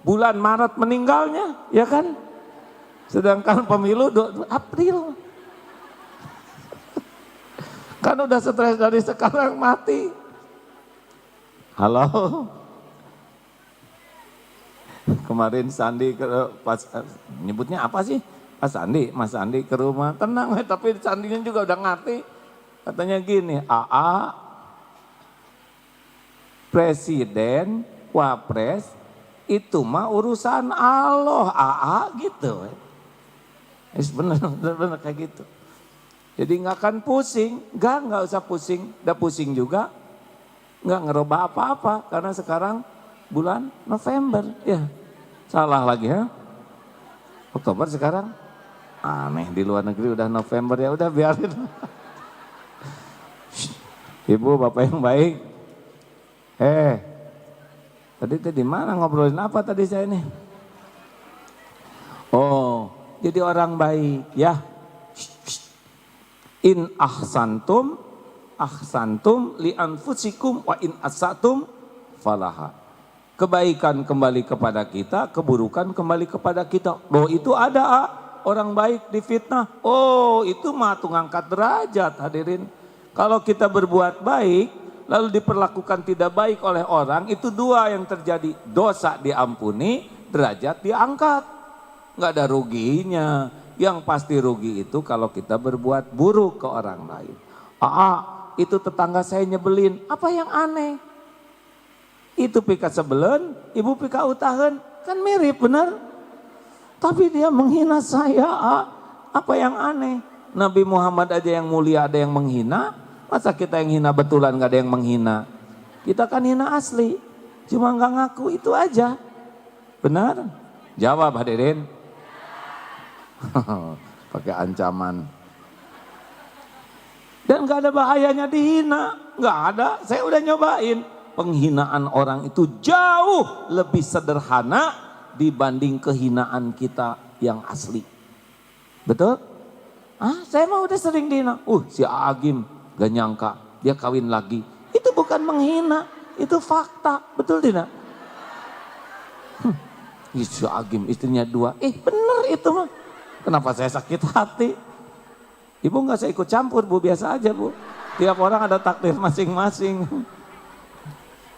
bulan Maret meninggalnya, ya kan? Sedangkan pemilu April. Kan udah stres dari sekarang mati. Halo. Kemarin Sandi nyebutnya apa sih? Mas Sandi ke rumah, tenang tapi Sandinya juga udah ngerti. Katanya gini, AA presiden, wapres itu mah urusan Allah, AA gitu. Bener kayak gitu. Jadi nggak akan pusing, nggak usah pusing, udah pusing juga, nggak ngerubah apa-apa karena sekarang bulan November, ya salah lagi ya, Oktober sekarang, aneh di luar negeri udah November ya udah biarin. Ibu bapak yang baik, tadi di mana ngobrolin apa tadi saya ini? Oh, jadi orang baik ya. In ahsantum li anfusikum wa in asatum falaha. Kebaikan kembali kepada kita, keburukan kembali kepada kita. Oh itu ada orang baik difitnah. Oh itu mah tuh ngangkat derajat hadirin. Kalau kita berbuat baik lalu diperlakukan tidak baik oleh orang, itu dua yang terjadi. Dosa diampuni, derajat diangkat. Nggak ada ruginya. Yang pasti rugi itu kalau kita berbuat buruk ke orang lain. Itu tetangga saya nyebelin. Apa yang aneh? Itu pika sebelen, ibu pika utahen. Kan mirip benar. Tapi dia menghina saya. Apa yang aneh? Nabi Muhammad aja yang mulia ada yang menghina. Masa kita yang hina betulan gak ada yang menghina? Kita kan hina asli. Cuma gak ngaku itu aja. Benar? Jawab hadirin. Pakai ancaman. Dan gak ada bahayanya dihina. Nggak ada, saya udah nyobain. Penghinaan orang itu jauh lebih sederhana dibanding kehinaan kita yang asli. Betul? Saya mah udah sering dihina. Si Agim gak nyangka dia kawin lagi. Itu bukan menghina, itu fakta. Betul tidak? Si Agim istrinya 2. Bener itu mah. Kenapa saya sakit hati? Ibu gak saya ikut campur Bu, biasa aja Bu. Tiap orang ada takdir masing-masing.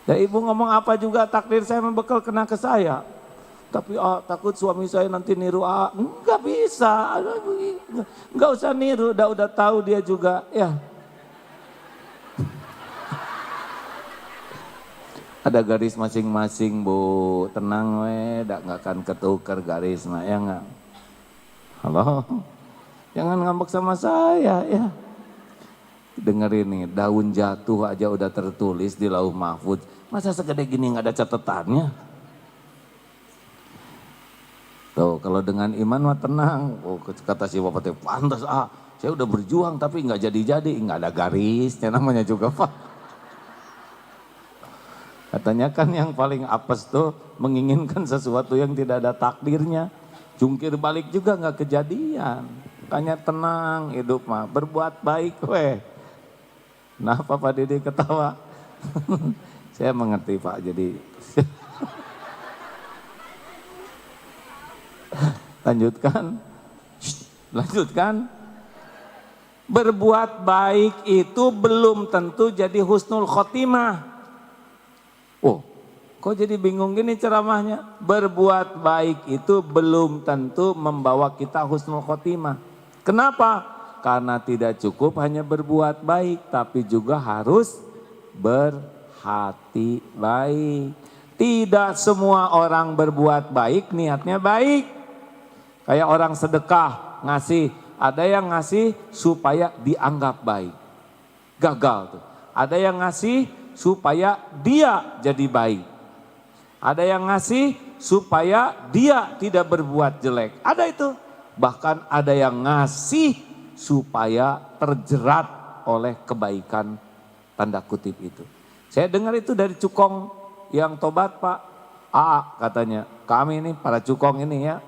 Ya ibu ngomong apa juga takdir saya membekal kena ke saya. Tapi takut suami saya nanti niru Enggak bisa. Enggak usah niru, udah tahu dia juga ya. Ada garis masing-masing Bu. Tenang nggak akan ketukar garis ya enggak. Halo. Jangan ngambek sama saya ya. Dengerin nih, daun jatuh aja udah tertulis di Lauh Mahfuz. Masa segede gini nggak ada catatannya? Tuh, kalau dengan iman mah tenang. Kata si bapak teh, pantas saya udah berjuang tapi nggak jadi-jadi, nggak ada garisnya namanya juga Pak. Katanya kan yang paling apes tuh menginginkan sesuatu yang tidak ada takdirnya. Jungkir balik juga nggak kejadian. Makanya tenang hidup mah, berbuat baik Nah Pak Dede ketawa. Saya mengerti Pak, jadi lanjutkan. Berbuat baik itu belum tentu jadi husnul khotimah. Kok jadi bingung gini ceramahnya? Berbuat baik itu belum tentu membawa kita husnul khotimah. Kenapa? Karena tidak cukup hanya berbuat baik, tapi juga harus berhati baik. Tidak semua orang berbuat baik niatnya baik. Kayak orang sedekah ngasih, ada yang ngasih supaya dianggap baik. Gagal tuh. Ada yang ngasih supaya dia jadi baik. Ada yang ngasih supaya dia tidak berbuat jelek. Ada itu. Bahkan ada yang ngasih supaya terjerat oleh kebaikan tanda kutip itu. Saya dengar itu dari cukong yang tobat Pak. Katanya, kami ini para cukong ini ya.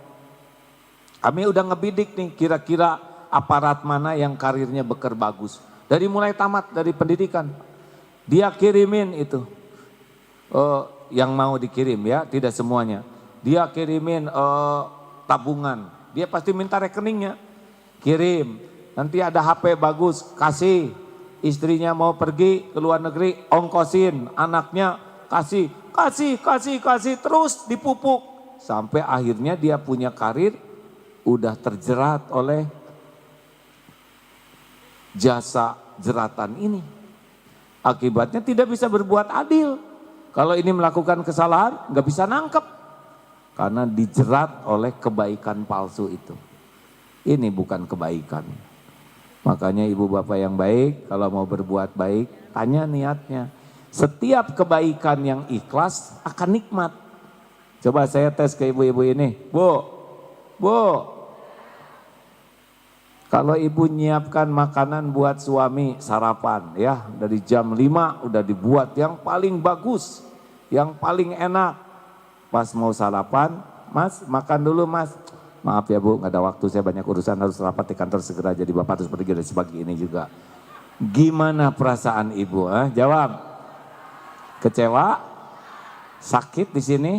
Kami udah ngebidik nih kira-kira aparat mana yang karirnya bagus. Dari mulai tamat dari pendidikan. Dia kirimin itu. Yang mau dikirim ya, tidak semuanya. Dia kirimin tabungan. Dia pasti minta rekeningnya. Kirim. Nanti ada HP bagus, kasih. Istrinya mau pergi ke luar negeri, ongkosin. Anaknya kasih. Terus dipupuk. Sampai akhirnya dia punya karir, udah terjerat oleh jasa jeratan ini. Akibatnya tidak bisa berbuat adil. Kalau ini melakukan kesalahan, nggak bisa nangkep. Karena dijerat oleh kebaikan palsu itu. Ini bukan kebaikan. Makanya ibu bapak yang baik, kalau mau berbuat baik, tanya niatnya. Setiap kebaikan yang ikhlas akan nikmat. Coba saya tes ke ibu-ibu ini. Bu. Kalau ibu nyiapkan makanan buat suami sarapan ya. Dari jam 5 udah dibuat yang paling bagus. Yang paling enak. Pas mau sarapan, Mas makan dulu Mas. Maaf ya Bu, gak ada waktu, saya banyak urusan, harus rapat di kantor segera, jadi Bapak harus pergi dari pagi ini juga. Gimana perasaan Ibu? Jawab. Kecewa? Sakit di sini?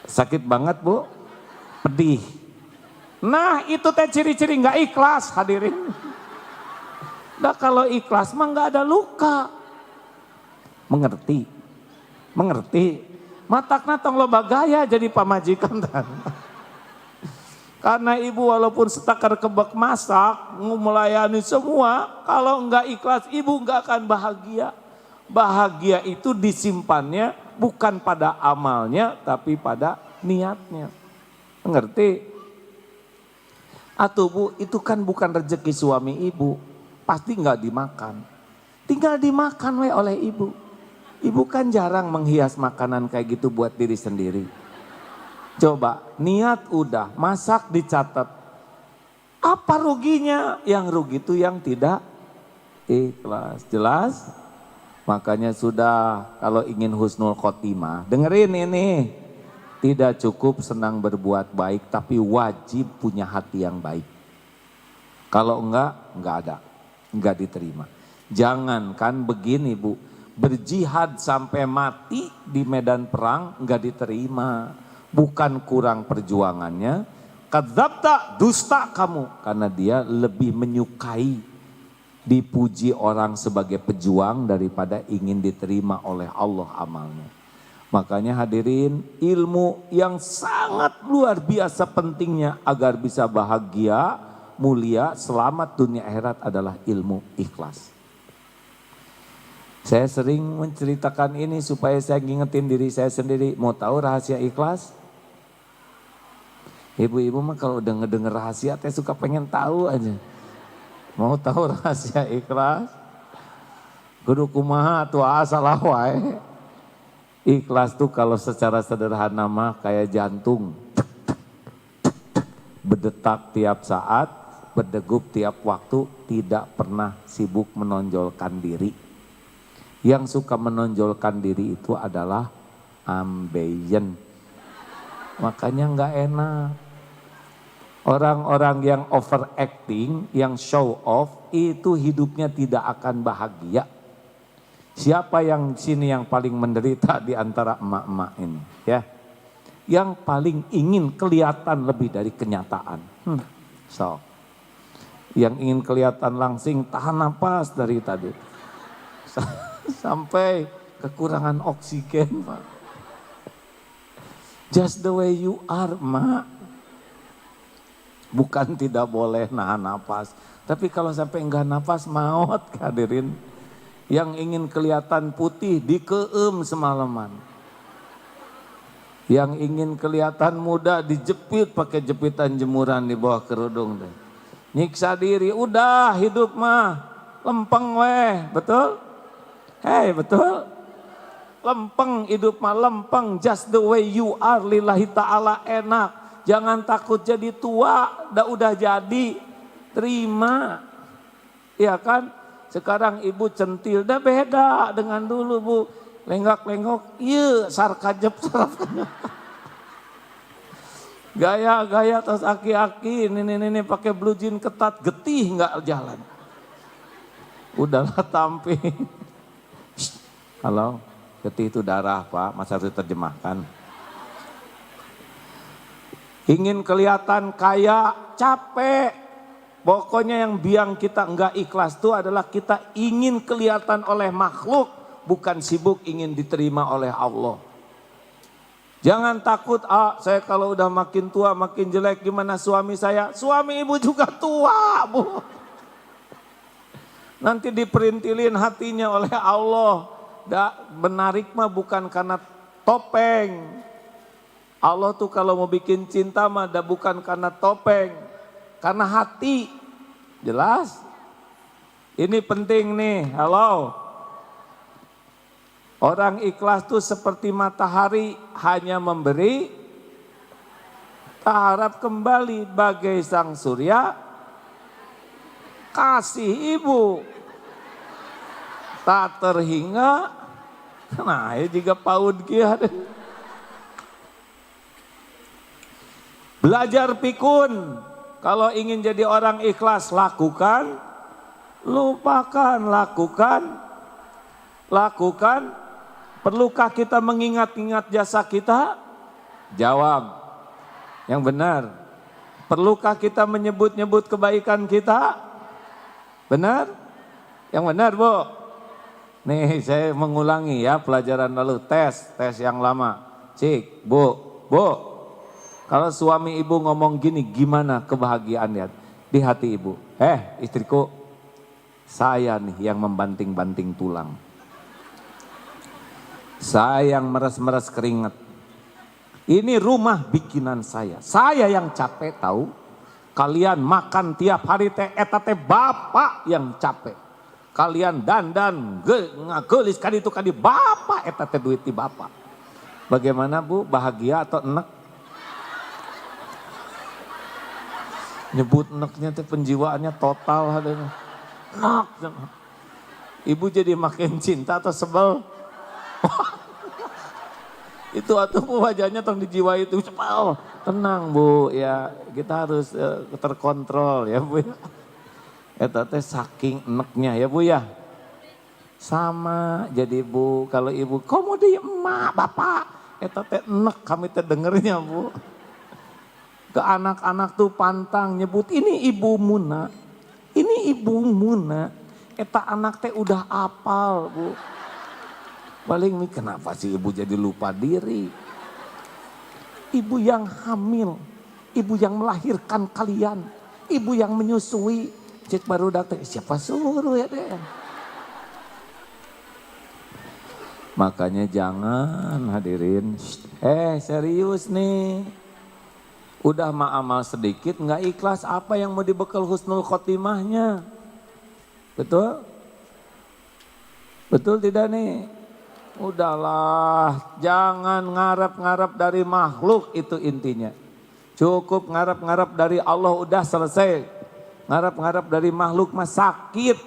Sakit banget Bu? Pedih? Nah itu teh ciri-ciri gak ikhlas hadirin. Nah kalau ikhlas mah gak ada luka. Mengerti? Matakna tong loba gaya jadi pamajikan dan. Karena ibu walaupun setakar kebak masak, melayani semua, kalau enggak ikhlas ibu enggak akan bahagia. Bahagia itu disimpannya bukan pada amalnya tapi pada niatnya. Mengerti? Atuh Bu, itu kan bukan rezeki suami ibu, pasti enggak dimakan. Tinggal dimakan oleh ibu. Ibu kan jarang menghias makanan kayak gitu buat diri sendiri. Coba, niat udah, masak dicatat. Apa ruginya? Yang rugi itu yang tidak Ikhlas, jelas? Makanya sudah kalau ingin husnul khotimah, dengerin ini. Tidak cukup senang berbuat baik, tapi wajib punya hati yang baik. Kalau enggak ada, enggak diterima. Jangankan begini Bu, berjihad sampai mati di medan perang enggak diterima. Bukan kurang perjuangannya, kadzabta, dusta kamu. Karena dia lebih menyukai dipuji orang sebagai pejuang daripada ingin diterima oleh Allah amalnya. Makanya hadirin, ilmu yang sangat luar biasa pentingnya agar bisa bahagia, mulia, selamat dunia akhirat adalah ilmu ikhlas. Saya sering menceritakan ini supaya saya ngingetin diri saya sendiri. Mau tahu rahasia ikhlas? Ibu-ibu mah kalau udah ngedenger rahasia teh suka pengen tahu aja. Mau tahu rahasia ikhlas? Kudu kumaha tuh salah wae. Ikhlas tuh kalau secara sederhana mah kayak jantung. Berdetak tiap saat, berdegup tiap waktu, tidak pernah sibuk menonjolkan diri. Yang suka menonjolkan diri itu adalah ambeien. Makanya nggak enak. Orang-orang yang overacting, yang show off, itu hidupnya tidak akan bahagia. Siapa yang sini yang paling menderita di antara emak-emak ini? Ya, yang paling ingin kelihatan lebih dari kenyataan. So, yang ingin kelihatan langsing tahan napas dari tadi. Sampai kekurangan oksigen, Pak. Just the way you are, Mak. Bukan tidak boleh nahan napas. Tapi kalau sampai enggak napas, maut hadirin. Yang ingin kelihatan putih, dikeem semalaman. Yang ingin kelihatan muda, dijepit pakai jepitan jemuran di bawah kerudung. Nyiksa diri, udah hidup mah lempeng weh, betul? Hei, betul? Lempeng, hidup mah lempeng, just the way you are, lillahi ta'ala enak. Jangan takut jadi tua, udah jadi, terima. Iya kan? Sekarang ibu centil, dah beda dengan dulu Bu. Lenggak-lenggok, iya sarkajep. Gaya-gaya tas aki-aki, ini pakai blue jean ketat, getih nggak jalan. Udahlah tampil. Halo, getih itu darah Pak, masa harus diterjemahkan. Ingin kelihatan kaya, capek. Pokoknya yang biang kita enggak ikhlas itu adalah kita ingin kelihatan oleh makhluk, bukan sibuk ingin diterima oleh Allah. Jangan takut, saya kalau udah makin tua makin jelek gimana suami saya? Suami ibu juga tua, Bu. Nanti diperintilin hatinya oleh Allah. Menarik mah bukan karena topeng. Allah tuh kalau mau bikin cinta mah bukan karena topeng. Karena hati, jelas. Ini penting nih, halo. Orang ikhlas tuh seperti matahari, hanya memberi, tak harap kembali bagai sang surya. Kasih ibu, tak terhingga. Nah, ini juga paud kia. Belajar pikun. Kalau ingin jadi orang ikhlas, lakukan, lupakan, lakukan. Perlukah kita mengingat-ingat jasa kita? Jawab yang benar. Perlukah kita menyebut-nyebut kebaikan kita? Benar? Yang benar Bu. Nih saya mengulangi ya pelajaran lalu, tes yang lama. Cik, Bu. Kalau suami ibu ngomong gini, gimana kebahagiaan dia di hati ibu? Istriku, saya nih yang membanting-banting tulang. Saya yang meres-meres keringat. Ini rumah bikinan saya. Saya yang capek tahu. Kalian makan tiap hari teh eta teh bapak yang capek. Kalian dandan ngagelis kali itu kali bapak eta teh duit di bapak. Bagaimana Bu? Bahagia atau enak? Nyebut enaknya tuh penjiwaannya total hadanya. Enak. Ibu jadi makin cinta atau sebel? Itu atuh Bu, wajahnya tong dijiwa itu sebel. Tenang Bu, ya kita harus terkontrol ya Bu ya. Eta teh saking eneknya ya Bu ya. Sama jadi Bu, kalau ibu kamu di emak bapak. Eta teh enek kami teh dengernya Bu. Ke anak-anak tuh pantang nyebut ini Ibu Muna. Ini Ibu Muna. Eta anak teh udah apal Bu. Paling nih kenapa sih ibu jadi lupa diri? Ibu yang hamil, ibu yang melahirkan kalian, ibu yang menyusui. Cek baru datang, siapa suruh ya deh. Makanya jangan hadirin, serius nih. Udah mah amal sedikit nggak ikhlas, apa yang mau dibekal husnul khotimahnya? Betul? Betul tidak nih? Udahlah, jangan ngarap-ngarap dari makhluk, itu intinya. Cukup ngarap-ngarap dari Allah udah selesai. Ngarap-ngarap dari makhluk mah sakit.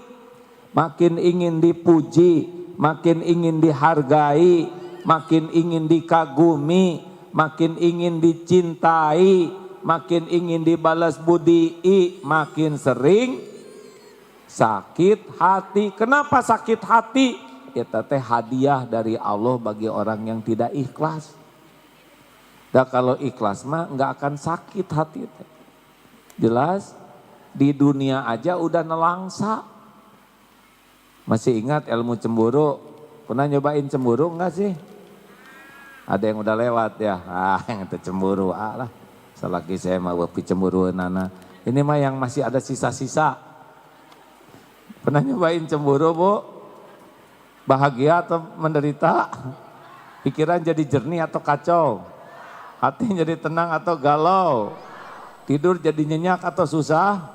Makin ingin dipuji, makin ingin dihargai, makin ingin dikagumi, makin ingin dicintai, makin ingin dibalas budi, makin sering sakit hati. Kenapa sakit hati? Itu teh hadiah dari Allah bagi orang yang tidak ikhlas. Dan kalau ikhlas mah nggak akan sakit hati. Jelas? Di dunia aja udah nelangsa. Masih ingat ilmu cemburu? Pernah nyobain cemburu enggak sih? Ada yang udah lewat ya? Yang itu cemburu. Lah, selagi saya mau cemburu nana. Ini mah yang masih ada sisa-sisa. Pernah nyobain cemburu Bu? Bahagia atau menderita? Pikiran jadi jernih atau kacau? Hati jadi tenang atau galau? Tidur jadi nyenyak atau susah?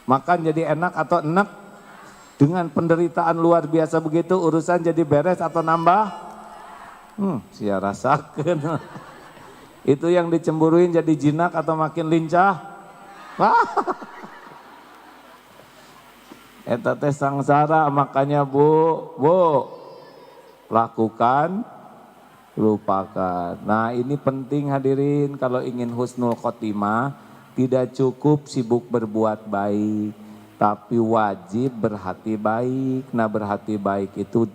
Makan jadi enak atau enak? Dengan penderitaan luar biasa begitu, urusan jadi beres atau nambah? Sia rasakan. Itu yang dicemburuin jadi jinak atau makin lincah? Eta teh sangsara, makanya Bu, lakukan, lupakan. Nah ini penting hadirin, kalau ingin husnul khotimah, tidak cukup sibuk berbuat baik, tapi wajib berhati baik. Nah berhati baik itu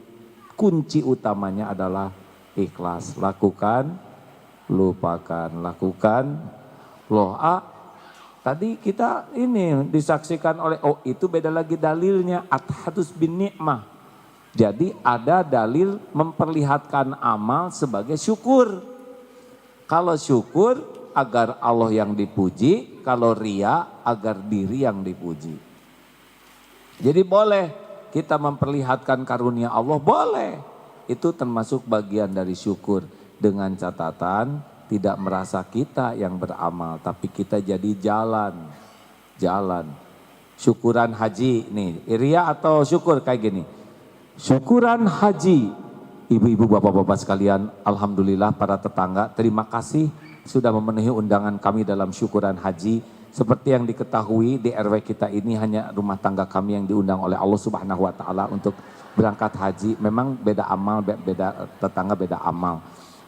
kunci utamanya adalah ikhlas. Lakukan, lupakan, lakukan, tadi kita ini disaksikan oleh, itu beda lagi dalilnya, at-hadus bin ni'mah. Jadi ada dalil memperlihatkan amal sebagai syukur. Kalau syukur agar Allah yang dipuji, kalau ria agar diri yang dipuji. Jadi boleh kita memperlihatkan karunia Allah, boleh. Itu termasuk bagian dari syukur, dengan catatan tidak merasa kita yang beramal, tapi kita jadi jalan. Syukuran haji nih, ria atau syukur kayak gini. Syukuran haji, ibu-ibu, bapak-bapak sekalian, alhamdulillah para tetangga, terima kasih sudah memenuhi undangan kami dalam syukuran haji. Seperti yang diketahui di RW kita ini hanya rumah tangga kami yang diundang oleh Allah Subhanahu wa taala untuk berangkat haji. Memang beda amal, beda tetangga, beda amal.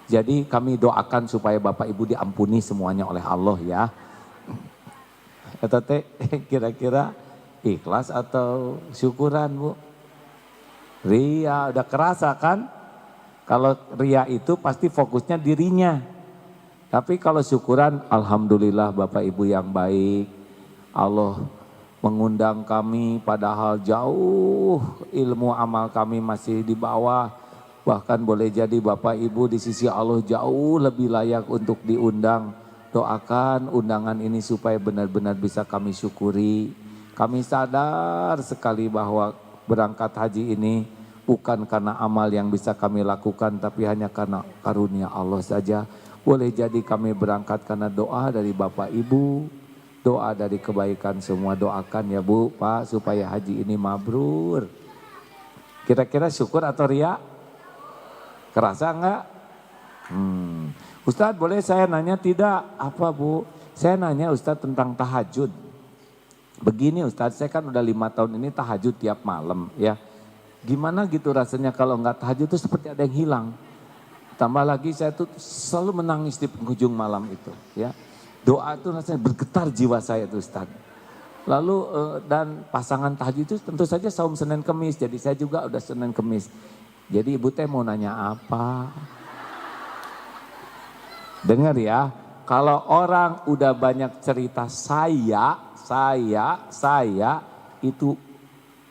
Jadi kami doakan supaya Bapak Ibu diampuni semuanya oleh Allah ya. Eta teh kira-kira ikhlas atau syukuran Bu? Ria, udah kerasa kan? Kalau ria itu pasti fokusnya dirinya. Tapi kalau syukuran, alhamdulillah Bapak Ibu yang baik. Allah mengundang kami padahal jauh ilmu amal kami masih di bawah. Bahkan boleh jadi Bapak Ibu di sisi Allah jauh lebih layak untuk diundang. Doakan undangan ini supaya benar-benar bisa kami syukuri. Kami sadar sekali bahwa berangkat haji ini bukan karena amal yang bisa kami lakukan, tapi hanya karena karunia Allah saja. Boleh jadi kami berangkat karena doa dari Bapak Ibu, doa dari kebaikan semua. Doakan ya Bu, Pak, supaya haji ini mabrur. Kira-kira syukur atau ria? Kerasa enggak? Ustadz boleh saya nanya? Tidak. Apa Bu? Saya nanya Ustadz tentang tahajud. Begini Ustadz, saya kan udah 5 tahun ini tahajud tiap malam ya. gimana gitu rasanya kalau nggak tahajud itu seperti ada yang hilang. Tambah lagi saya tuh selalu menangis di penghujung malam itu, ya. Doa itu rasanya bergetar jiwa saya tuh Ustaz. Lalu dan pasangan tahajud itu tentu saja saum Senin Kemis, jadi saya juga udah Senin Kemis. Jadi ibu teh mau nanya apa? Dengar ya, kalau orang udah banyak cerita saya itu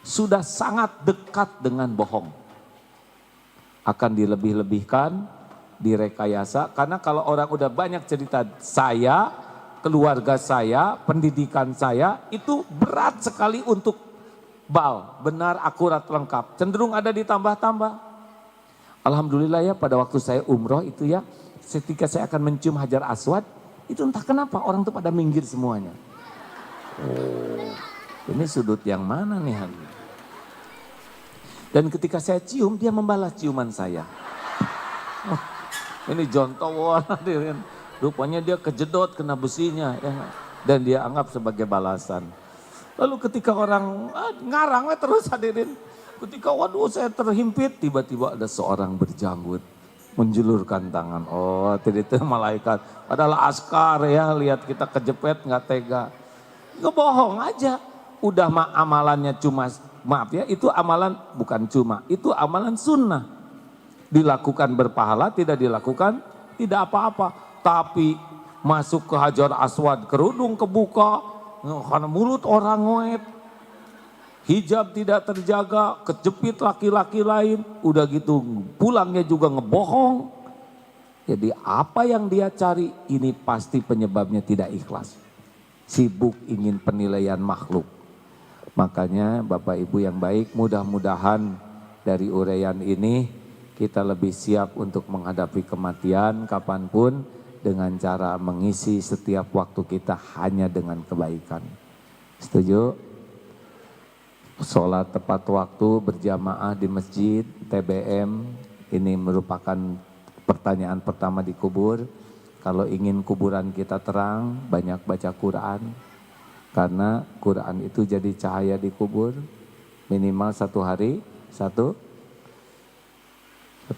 sudah sangat dekat dengan bohong. Akan dilebih-lebihkan, direkayasa. Karena kalau orang udah banyak cerita saya, keluarga saya, pendidikan saya, itu berat sekali untuk benar, akurat, lengkap. Cenderung ada ditambah-tambah. Alhamdulillah ya, pada waktu saya umroh itu ya, ketika saya akan mencium Hajar Aswad, itu entah kenapa orang tuh pada minggir semuanya. Oh, ini sudut yang mana nih hari ini? Dan ketika saya cium, dia membalas ciuman saya. Oh, ini John Towon, rupanya dia kejedot kena besinya, ya. Dan dia anggap sebagai balasan. Lalu ketika orang ngarang terus hadirin, ketika waduh saya terhimpit, tiba-tiba ada seorang berjanggut menjulurkan tangan. Oh, itu malaikat. Adalah askar ya, lihat kita kejepit nggak tega. Ngebohong aja. Udah amalannya cuma, maaf ya, itu amalan bukan cuma, itu amalan sunnah. Dilakukan berpahala, tidak dilakukan tidak apa-apa. Tapi masuk ke Hajar Aswad, kerudung kebuka, karena mulut orang ngoet. Hijab tidak terjaga, kejepit laki-laki lain, udah gitu pulangnya juga ngebohong. Jadi apa yang dia cari ini pasti penyebabnya tidak ikhlas. Sibuk ingin penilaian makhluk. Makanya Bapak Ibu yang baik, mudah-mudahan dari uraian ini kita lebih siap untuk menghadapi kematian kapanpun dengan cara mengisi setiap waktu kita hanya dengan kebaikan. Setuju? Sholat tepat waktu berjamaah di masjid, TBM, ini merupakan pertanyaan pertama di kubur. Kalau ingin kuburan kita terang, banyak baca Quran. Karena Quran itu jadi cahaya di kubur. Minimal satu hari, satu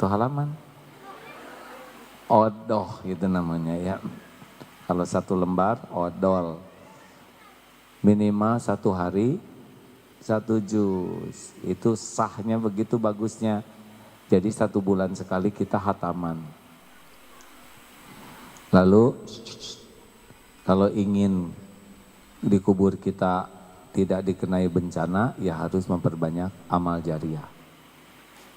halaman. Odoh itu namanya ya. Kalau satu lembar, odol. Minimal satu hari, satu juz. Itu sahnya begitu bagusnya. Jadi 1 bulan sekali kita hataman. Lalu kalau ingin di kubur kita tidak dikenai bencana, ya harus memperbanyak amal jariah.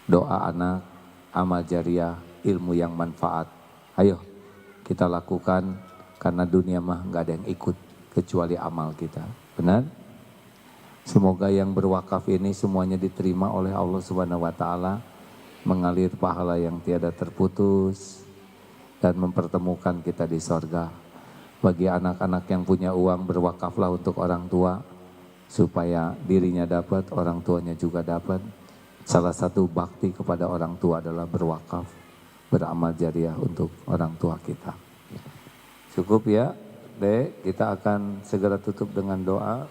Doa anak, amal jariah, ilmu yang manfaat. Ayo kita lakukan, karena dunia mah nggak ada yang ikut kecuali amal kita. Benar? Semoga yang berwakaf ini semuanya diterima oleh Allah Subhanahu wa taala, mengalir pahala yang tiada terputus dan mempertemukan kita di sorga. Bagi anak-anak yang punya uang, berwakaflah untuk orang tua supaya dirinya dapat, orang tuanya juga dapat. Salah satu bakti kepada orang tua adalah berwakaf, beramal jariah untuk orang tua kita. Cukup ya, Dek, kita akan segera tutup dengan doa.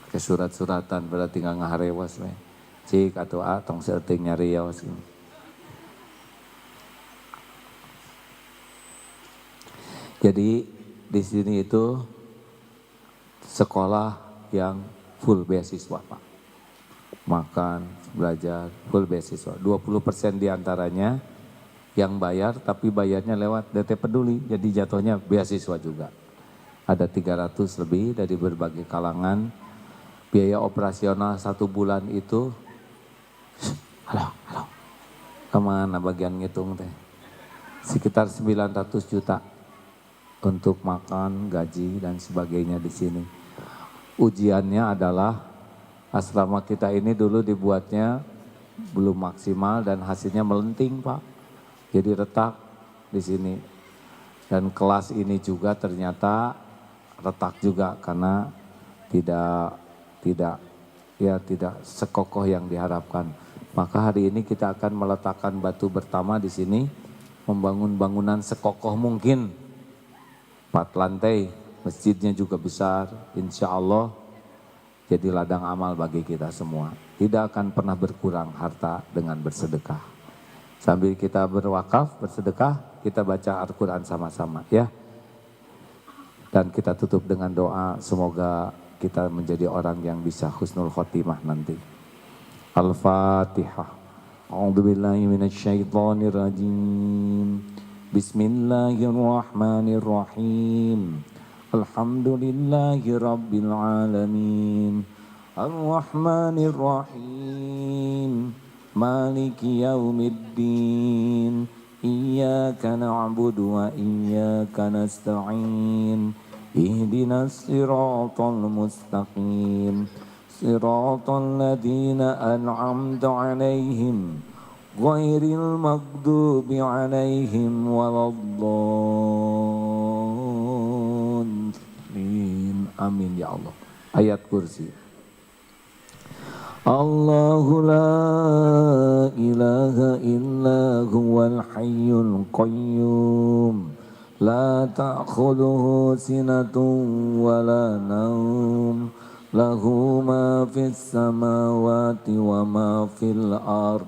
Ke surat-suratan berarti tinggal ngaharewas we. Cik atau tong seeuting nyarios. Jadi di sini itu sekolah yang full beasiswa Pak. Makan, belajar, full beasiswa. 20% diantaranya yang bayar, tapi bayarnya lewat DT Peduli. Jadi jatuhnya beasiswa juga. Ada 300 lebih dari berbagai kalangan. Biaya operasional 1 bulan itu, halo, kemana bagian ngitung teh? Sekitar 900 juta untuk makan, gaji dan sebagainya di sini. Ujiannya adalah asrama kita ini dulu dibuatnya belum maksimal dan hasilnya melenting Pak. Jadi retak di sini. Dan kelas ini juga ternyata retak juga karena tidak sekokoh yang diharapkan. Maka hari ini kita akan meletakkan batu pertama di sini, membangun bangunan sekokoh mungkin. 4 lantai, masjidnya juga besar, insya Allah jadi ladang amal bagi kita semua. Tidak akan pernah berkurang harta dengan bersedekah. Sambil kita berwakaf, bersedekah, kita baca Al-Quran sama-sama ya. Dan kita tutup dengan doa, semoga kita menjadi orang yang bisa husnul khotimah nanti. Al-Fatihah. A'udzubillahi minasyaitonirrajim. Bismillahirrahmanirrahim. Alhamdulillahi rabbil alamin. Ar-Rahmanir-Rahim. Maliki yaumiddin. Iyyaka na'budu wa iyyaka nasta'in. Ihdinas siratal mustaqim. Siratal ladzina an'amta 'alaihim ghairil maghdubi 'alaihim waladdallin. Amin ya Allah. Ayat kursi. Allahu la ilaha illa huwal hayyul qayyum. La ta'khudhuhu sinatun wa la nawm. Lahu ma fis samawati wa ma fil ard.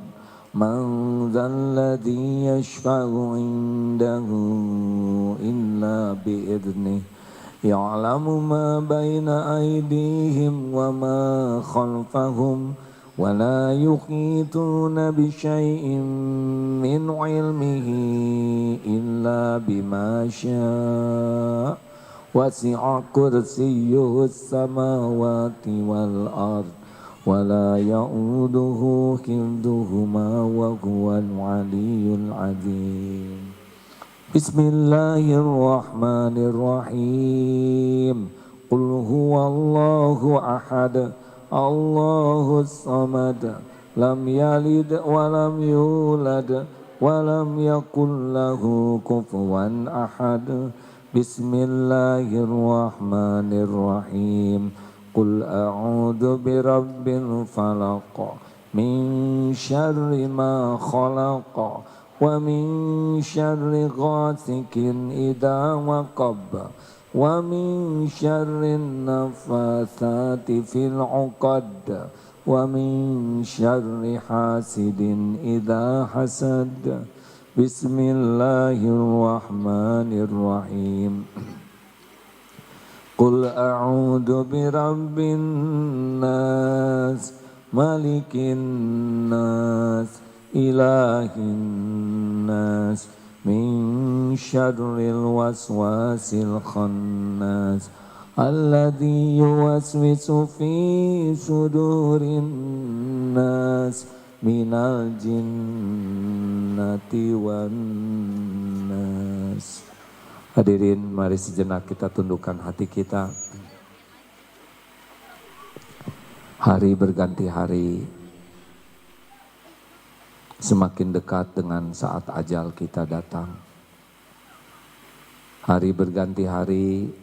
Man dzalladzi yashfa'u 'indahu illa bi'idhnihi. Ya'lamu ma baina aydihim wa ma khalfahum wa la yuhituna bi syai'in min 'ilmihi illa bima syaa' wasi'a kursiyyuhu as-samawati wal ard wa la ya'uduhu hifdhuhuma wa huwal 'aliyyul 'azim. Bismillahirrahmanirrahim. Qul huwallahu ahad. Allahus samad. Lam yalid wa lam yulad wa lam yakul lahu kufuwan ahad. Bismillahirrahmanirrahim. Qul a'udzu birabbil falaq. Min syarri ma khalaq. Wa min syarri ghasikin idza waqab. Wa min syarri nafathati fil 'uqad. Wa min syarri hasidin idza hasad. Bismillahirrahmanirrahim. Qul a'udzu birabbin nas, malikin nas, ilahin nas, min syarril waswasil khannas, alladzi yuwaswisu fi sudurin nas, minal jinnati wan nas. Hadirin, mari sejenak kita tundukkan hati kita. Hari berganti hari, semakin dekat dengan saat ajal kita datang. Hari berganti hari,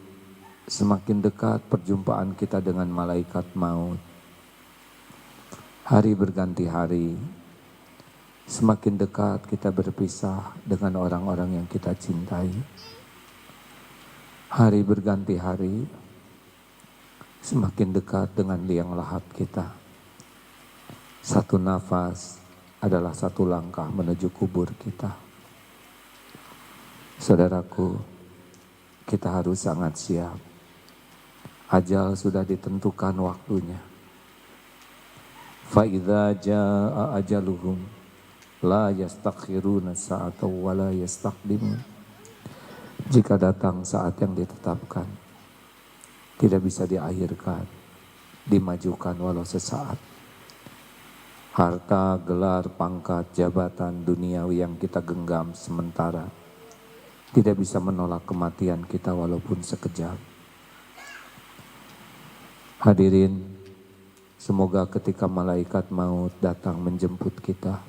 semakin dekat perjumpaan kita dengan malaikat maut. Hari berganti hari, semakin dekat kita berpisah dengan orang-orang yang kita cintai. Hari berganti hari, semakin dekat dengan liang lahat kita. Satu nafas adalah satu langkah menuju kubur kita. Saudaraku, kita harus sangat siap. Ajal sudah ditentukan waktunya. Fa'idza jaa ajaluhum la yastakhiruna sa'atan wa la yastaqdimun. Jika datang saat yang ditetapkan, tidak bisa diakhirkan, dimajukan walau sesaat. Harta, gelar, pangkat, jabatan duniawi yang kita genggam sementara tidak bisa menolak kematian kita walaupun sekejap. Hadirin, semoga ketika malaikat maut datang menjemput kita,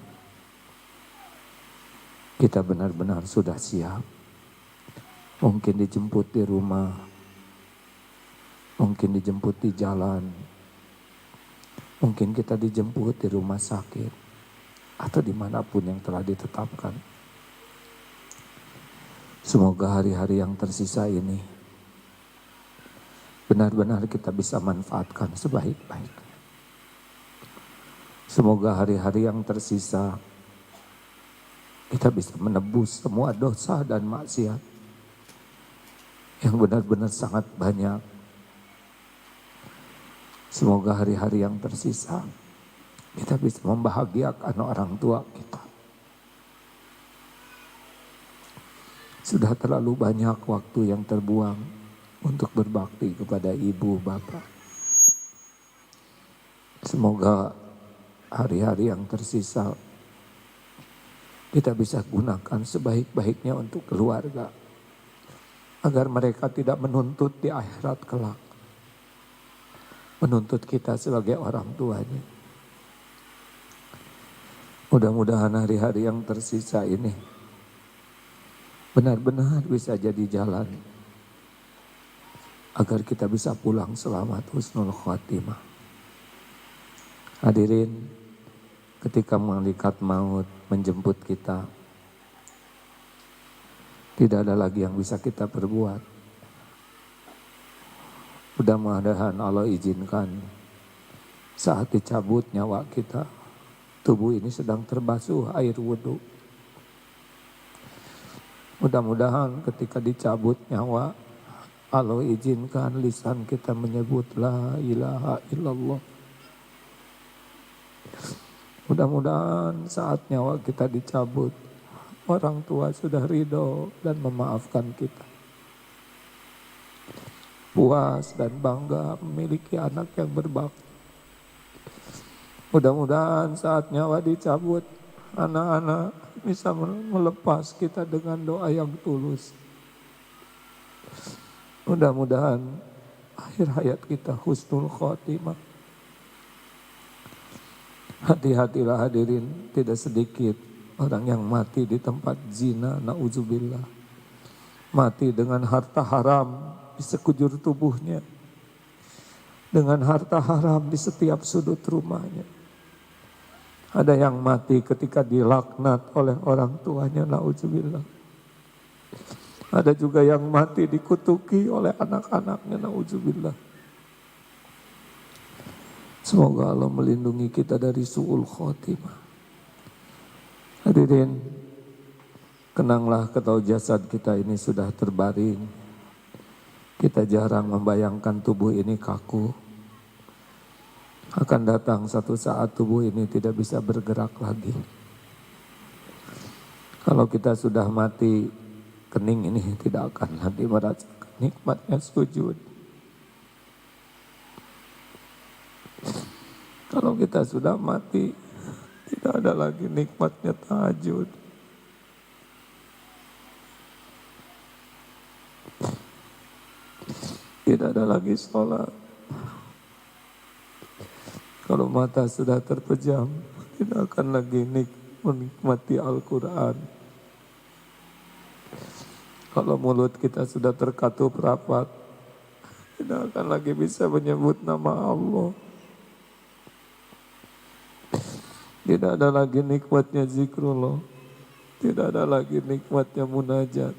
kita benar-benar sudah siap. Mungkin dijemput di rumah, mungkin dijemput di jalan, mungkin kita dijemput di rumah sakit, atau dimanapun yang telah ditetapkan. Semoga hari-hari yang tersisa ini benar-benar kita bisa manfaatkan sebaik-baiknya. Semoga hari-hari yang tersisa kita bisa menebus semua dosa dan maksiat yang benar-benar sangat banyak. Semoga hari-hari yang tersisa kita bisa membahagiakan orang tua kita. Sudah terlalu banyak waktu yang terbuang untuk berbakti kepada ibu bapak. Semoga hari-hari yang tersisa kita bisa gunakan sebaik-baiknya untuk keluarga, agar mereka tidak menuntut di akhirat kelak, menuntut kita sebagai orang tuanya. Mudah-mudahan hari-hari yang tersisa ini benar-benar bisa jadi jalan agar kita bisa pulang selamat, husnul khatimah. Hadirin, ketika malaikat maut menjemput kita, tidak ada lagi yang bisa kita perbuat. Mudah-mudahan Allah izinkan saat dicabut nyawa kita, tubuh ini sedang terbasuh air wudhu. Mudah-mudahan ketika dicabut nyawa, Allah izinkan lisan kita menyebut la ilaha illallah. Mudah-mudahan saat nyawa kita dicabut, orang tua sudah ridho dan memaafkan kita. Puas dan bangga memiliki anak yang berbakti. Mudah-mudahan saat nyawa dicabut, anak-anak bisa melepas kita dengan doa yang tulus. Mudah-mudahan akhir hayat kita husnul khotimah. Hati-hatilah hadirin, tidak sedikit orang yang mati di tempat zina, na'udzubillah. Mati dengan harta haram di sekujur tubuhnya, dengan harta haram di setiap sudut rumahnya. Ada yang mati ketika dilaknat oleh orang tuanya, na'udzubillah. Ada juga yang mati dikutuki oleh anak-anaknya, na'udzubillah. Semoga Allah melindungi kita dari su'ul khotimah. Hadirin, kenanglah kalau jasad kita ini sudah terbaring. Kita jarang membayangkan tubuh ini kaku. Akan datang satu saat tubuh ini tidak bisa bergerak lagi. Kalau kita sudah mati, kening ini tidak akan lagi merasakan nikmatnya sujud. Kalau kita sudah mati, tidak ada lagi nikmatnya tahajud. Tidak ada lagi sholat. Kalau mata sudah terpejam, tidak akan lagi menikmati Al-Quran. Kalau mulut kita sudah terkatup rapat, tidak akan lagi bisa menyebut nama Allah. Tidak ada lagi nikmatnya zikrullah. Tidak ada lagi nikmatnya munajat.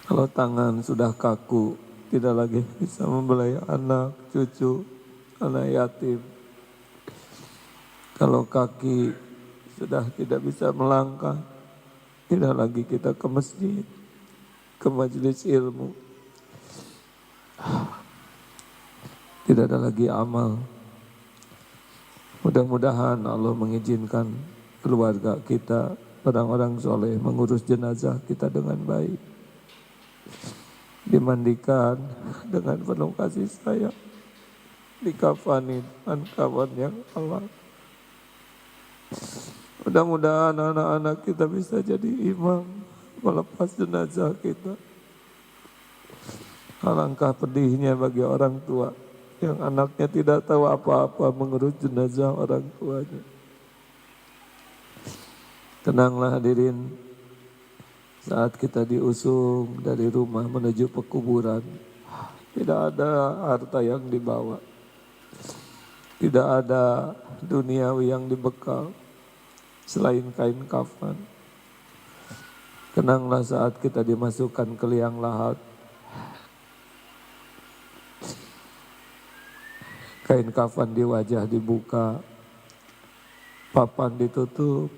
Kalau tangan sudah kaku, tidak lagi bisa membelai anak, cucu, anak yatim. Kalau kaki sudah tidak bisa melangkah, tidak lagi kita ke masjid, ke majelis ilmu. Tidak ada lagi amal. Mudah-mudahan Allah mengizinkan keluarga kita, orang-orang soleh mengurus jenazah kita dengan baik. Dimandikan dengan penuh kasih sayang. Dikafani dengan kawan yang halal. Mudah-mudahan anak-anak kita bisa jadi imam melepas jenazah kita. Alangkah pedihnya bagi orang tua yang anaknya tidak tahu apa-apa mengurus jenazah orang tuanya. Tenanglah hadirin, saat kita diusung dari rumah menuju pekuburan, tidak ada harta yang dibawa, tidak ada duniawi yang dibekal selain kain kafan. Tenanglah saat kita dimasukkan ke liang lahat, kain kafan di wajah dibuka, papan ditutup,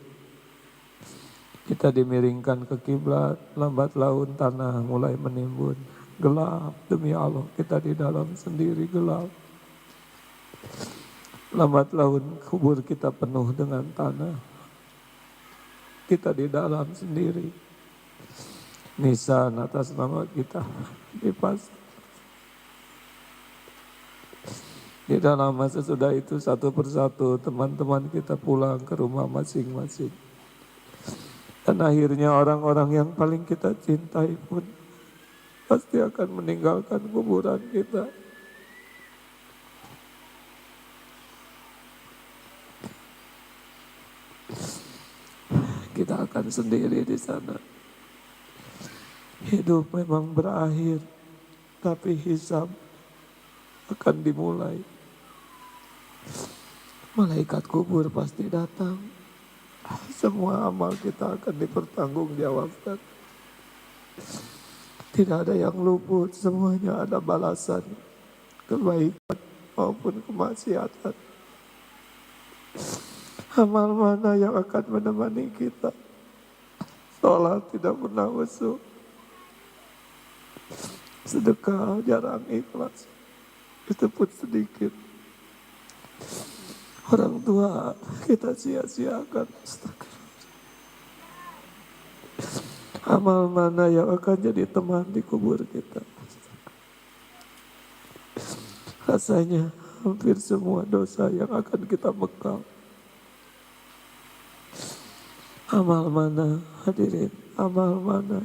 kita dimiringkan ke kiblat, lambat laun tanah mulai menimbun. Gelap demi Allah, kita di dalam sendiri gelap. Lambat laun kubur kita penuh dengan tanah. Kita di dalam sendiri. Nisan atas nama kita dipas. Di dalam masa sudah itu satu persatu teman-teman kita pulang ke rumah masing-masing. Dan akhirnya orang-orang yang paling kita cintai pun pasti akan meninggalkan kuburan kita. Kita akan sendiri di sana. Hidup memang berakhir, tapi hisab akan dimulai. Malaikat kubur pasti datang. Semua amal kita akan dipertanggungjawabkan. Tidak ada yang luput, semuanya ada balasan. Kebaikan maupun kemaksiatan. Amal mana yang akan menemani kita? Sholat tidak pernah khusyuk. Sedekah jarang ikhlas. Itu pun sedikit. Orang tua kita sia-siakan. Amal mana yang akan jadi teman di kubur kita? Rasanya hampir semua dosa yang akan kita bekal. Amal mana hadirin? Amal mana?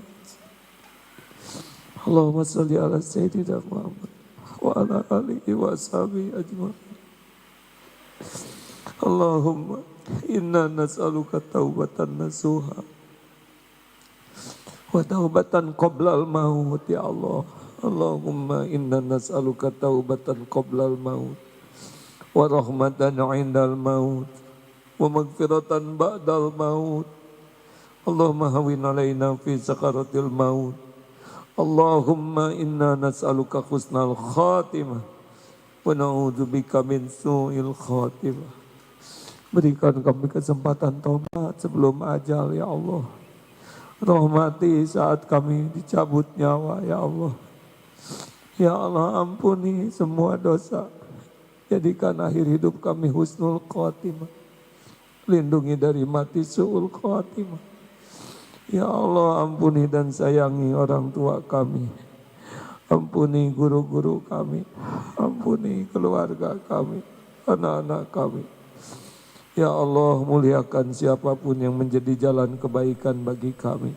Allahumma salli ala Sayyidina Muhammad wa ala alihi wa sahbihi ajma'in. Allahumma inna nas'aluka taubatan nasuha wa taubatan qoblal maut ya Allah. Allahumma inna nas'aluka taubatan qoblal maut wa rahmatan 'indal maut wa maghfiratan ba'dal maut. Allahumma hawwin 'alaina fi sakaratil maut. Allahumma inna nas'aluka husnal khatimah wa na'udzubika min su'il khatimah. Berikan kami kesempatan taubat sebelum ajal ya Allah. Rahmati saat kami dicabut nyawa ya Allah. Ya Allah, ampuni semua dosa. Jadikan akhir hidup kami husnul khatimah. Lindungi dari mati su'ul khatimah. Ya Allah, ampuni dan sayangi orang tua kami. Ampuni guru-guru kami. Ampuni keluarga kami, anak-anak kami. Ya Allah, muliakan siapapun yang menjadi jalan kebaikan bagi kami.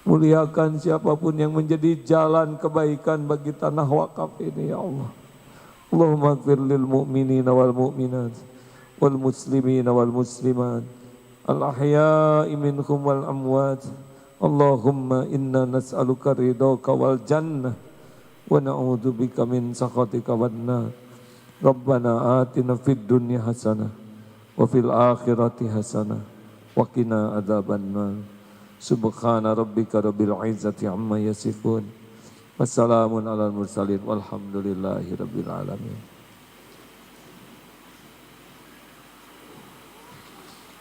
Muliakan siapapun yang menjadi jalan kebaikan bagi tanah wakaf ini ya Allah. Allahumma ighfir lil mu'minina wal mu'minat wal muslimina wal muslimat al ahya'i minhum wal amwat. Allahumma inna nas'aluka ridhaka wal jannah wa na'udzubika min sakhatika wan nar. Rabbana atina fid dunya hasanah wa fil akhirati hasanah wa qina adzabannar. Subhana rabbika rabbil izzati amma yasifun. Wassalamun alal mursalin walhamdulillahi rabbil alamin.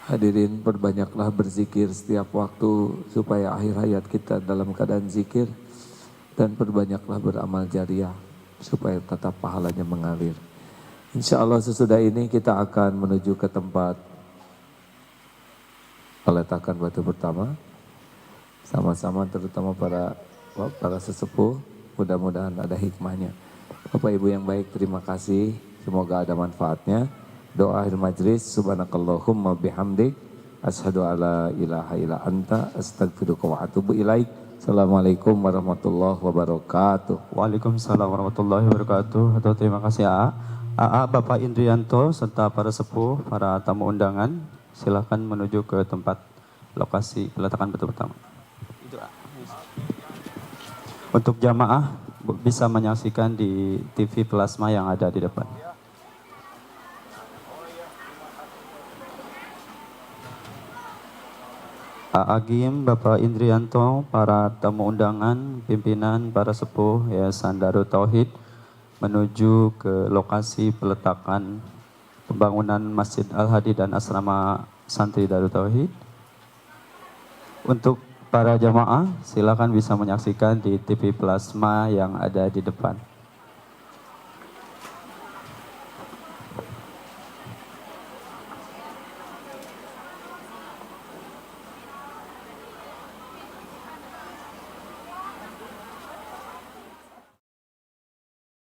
Hadirin, perbanyaklah berzikir setiap waktu supaya akhir hayat kita dalam keadaan zikir, dan perbanyaklah beramal jariah supaya tetap pahalanya mengalir. Insya Allah sesudah ini kita akan menuju ke tempat peletakan batu pertama. Sama-sama terutama para sesepuh, mudah-mudahan ada hikmahnya. Bapak Ibu yang baik, terima kasih. Semoga ada manfaatnya. Doa akhir majlis, subhanakallahumma bihamdik, asyhadu alla ilaha illa anta, astaghfiruka wa atubu ilaik. Assalamualaikum warahmatullahi wabarakatuh. Waalaikumsalam warahmatullahi wabarakatuh. Atau terima kasih AA Bapak Indrianto serta para sepuh, para tamu undangan. Silakan menuju ke tempat lokasi peletakan batu pertama. Untuk jamaah bisa menyaksikan di TV plasma yang ada di depan. Agim, Bapak Indrianto, para tamu undangan, pimpinan, para sepuh Yayasan Darut Tauhid menuju ke lokasi peletakan pembangunan Masjid Al-Hadi dan asrama santri Darut Tauhid. Untuk para jamaah, silakan bisa menyaksikan di TV plasma yang ada di depan.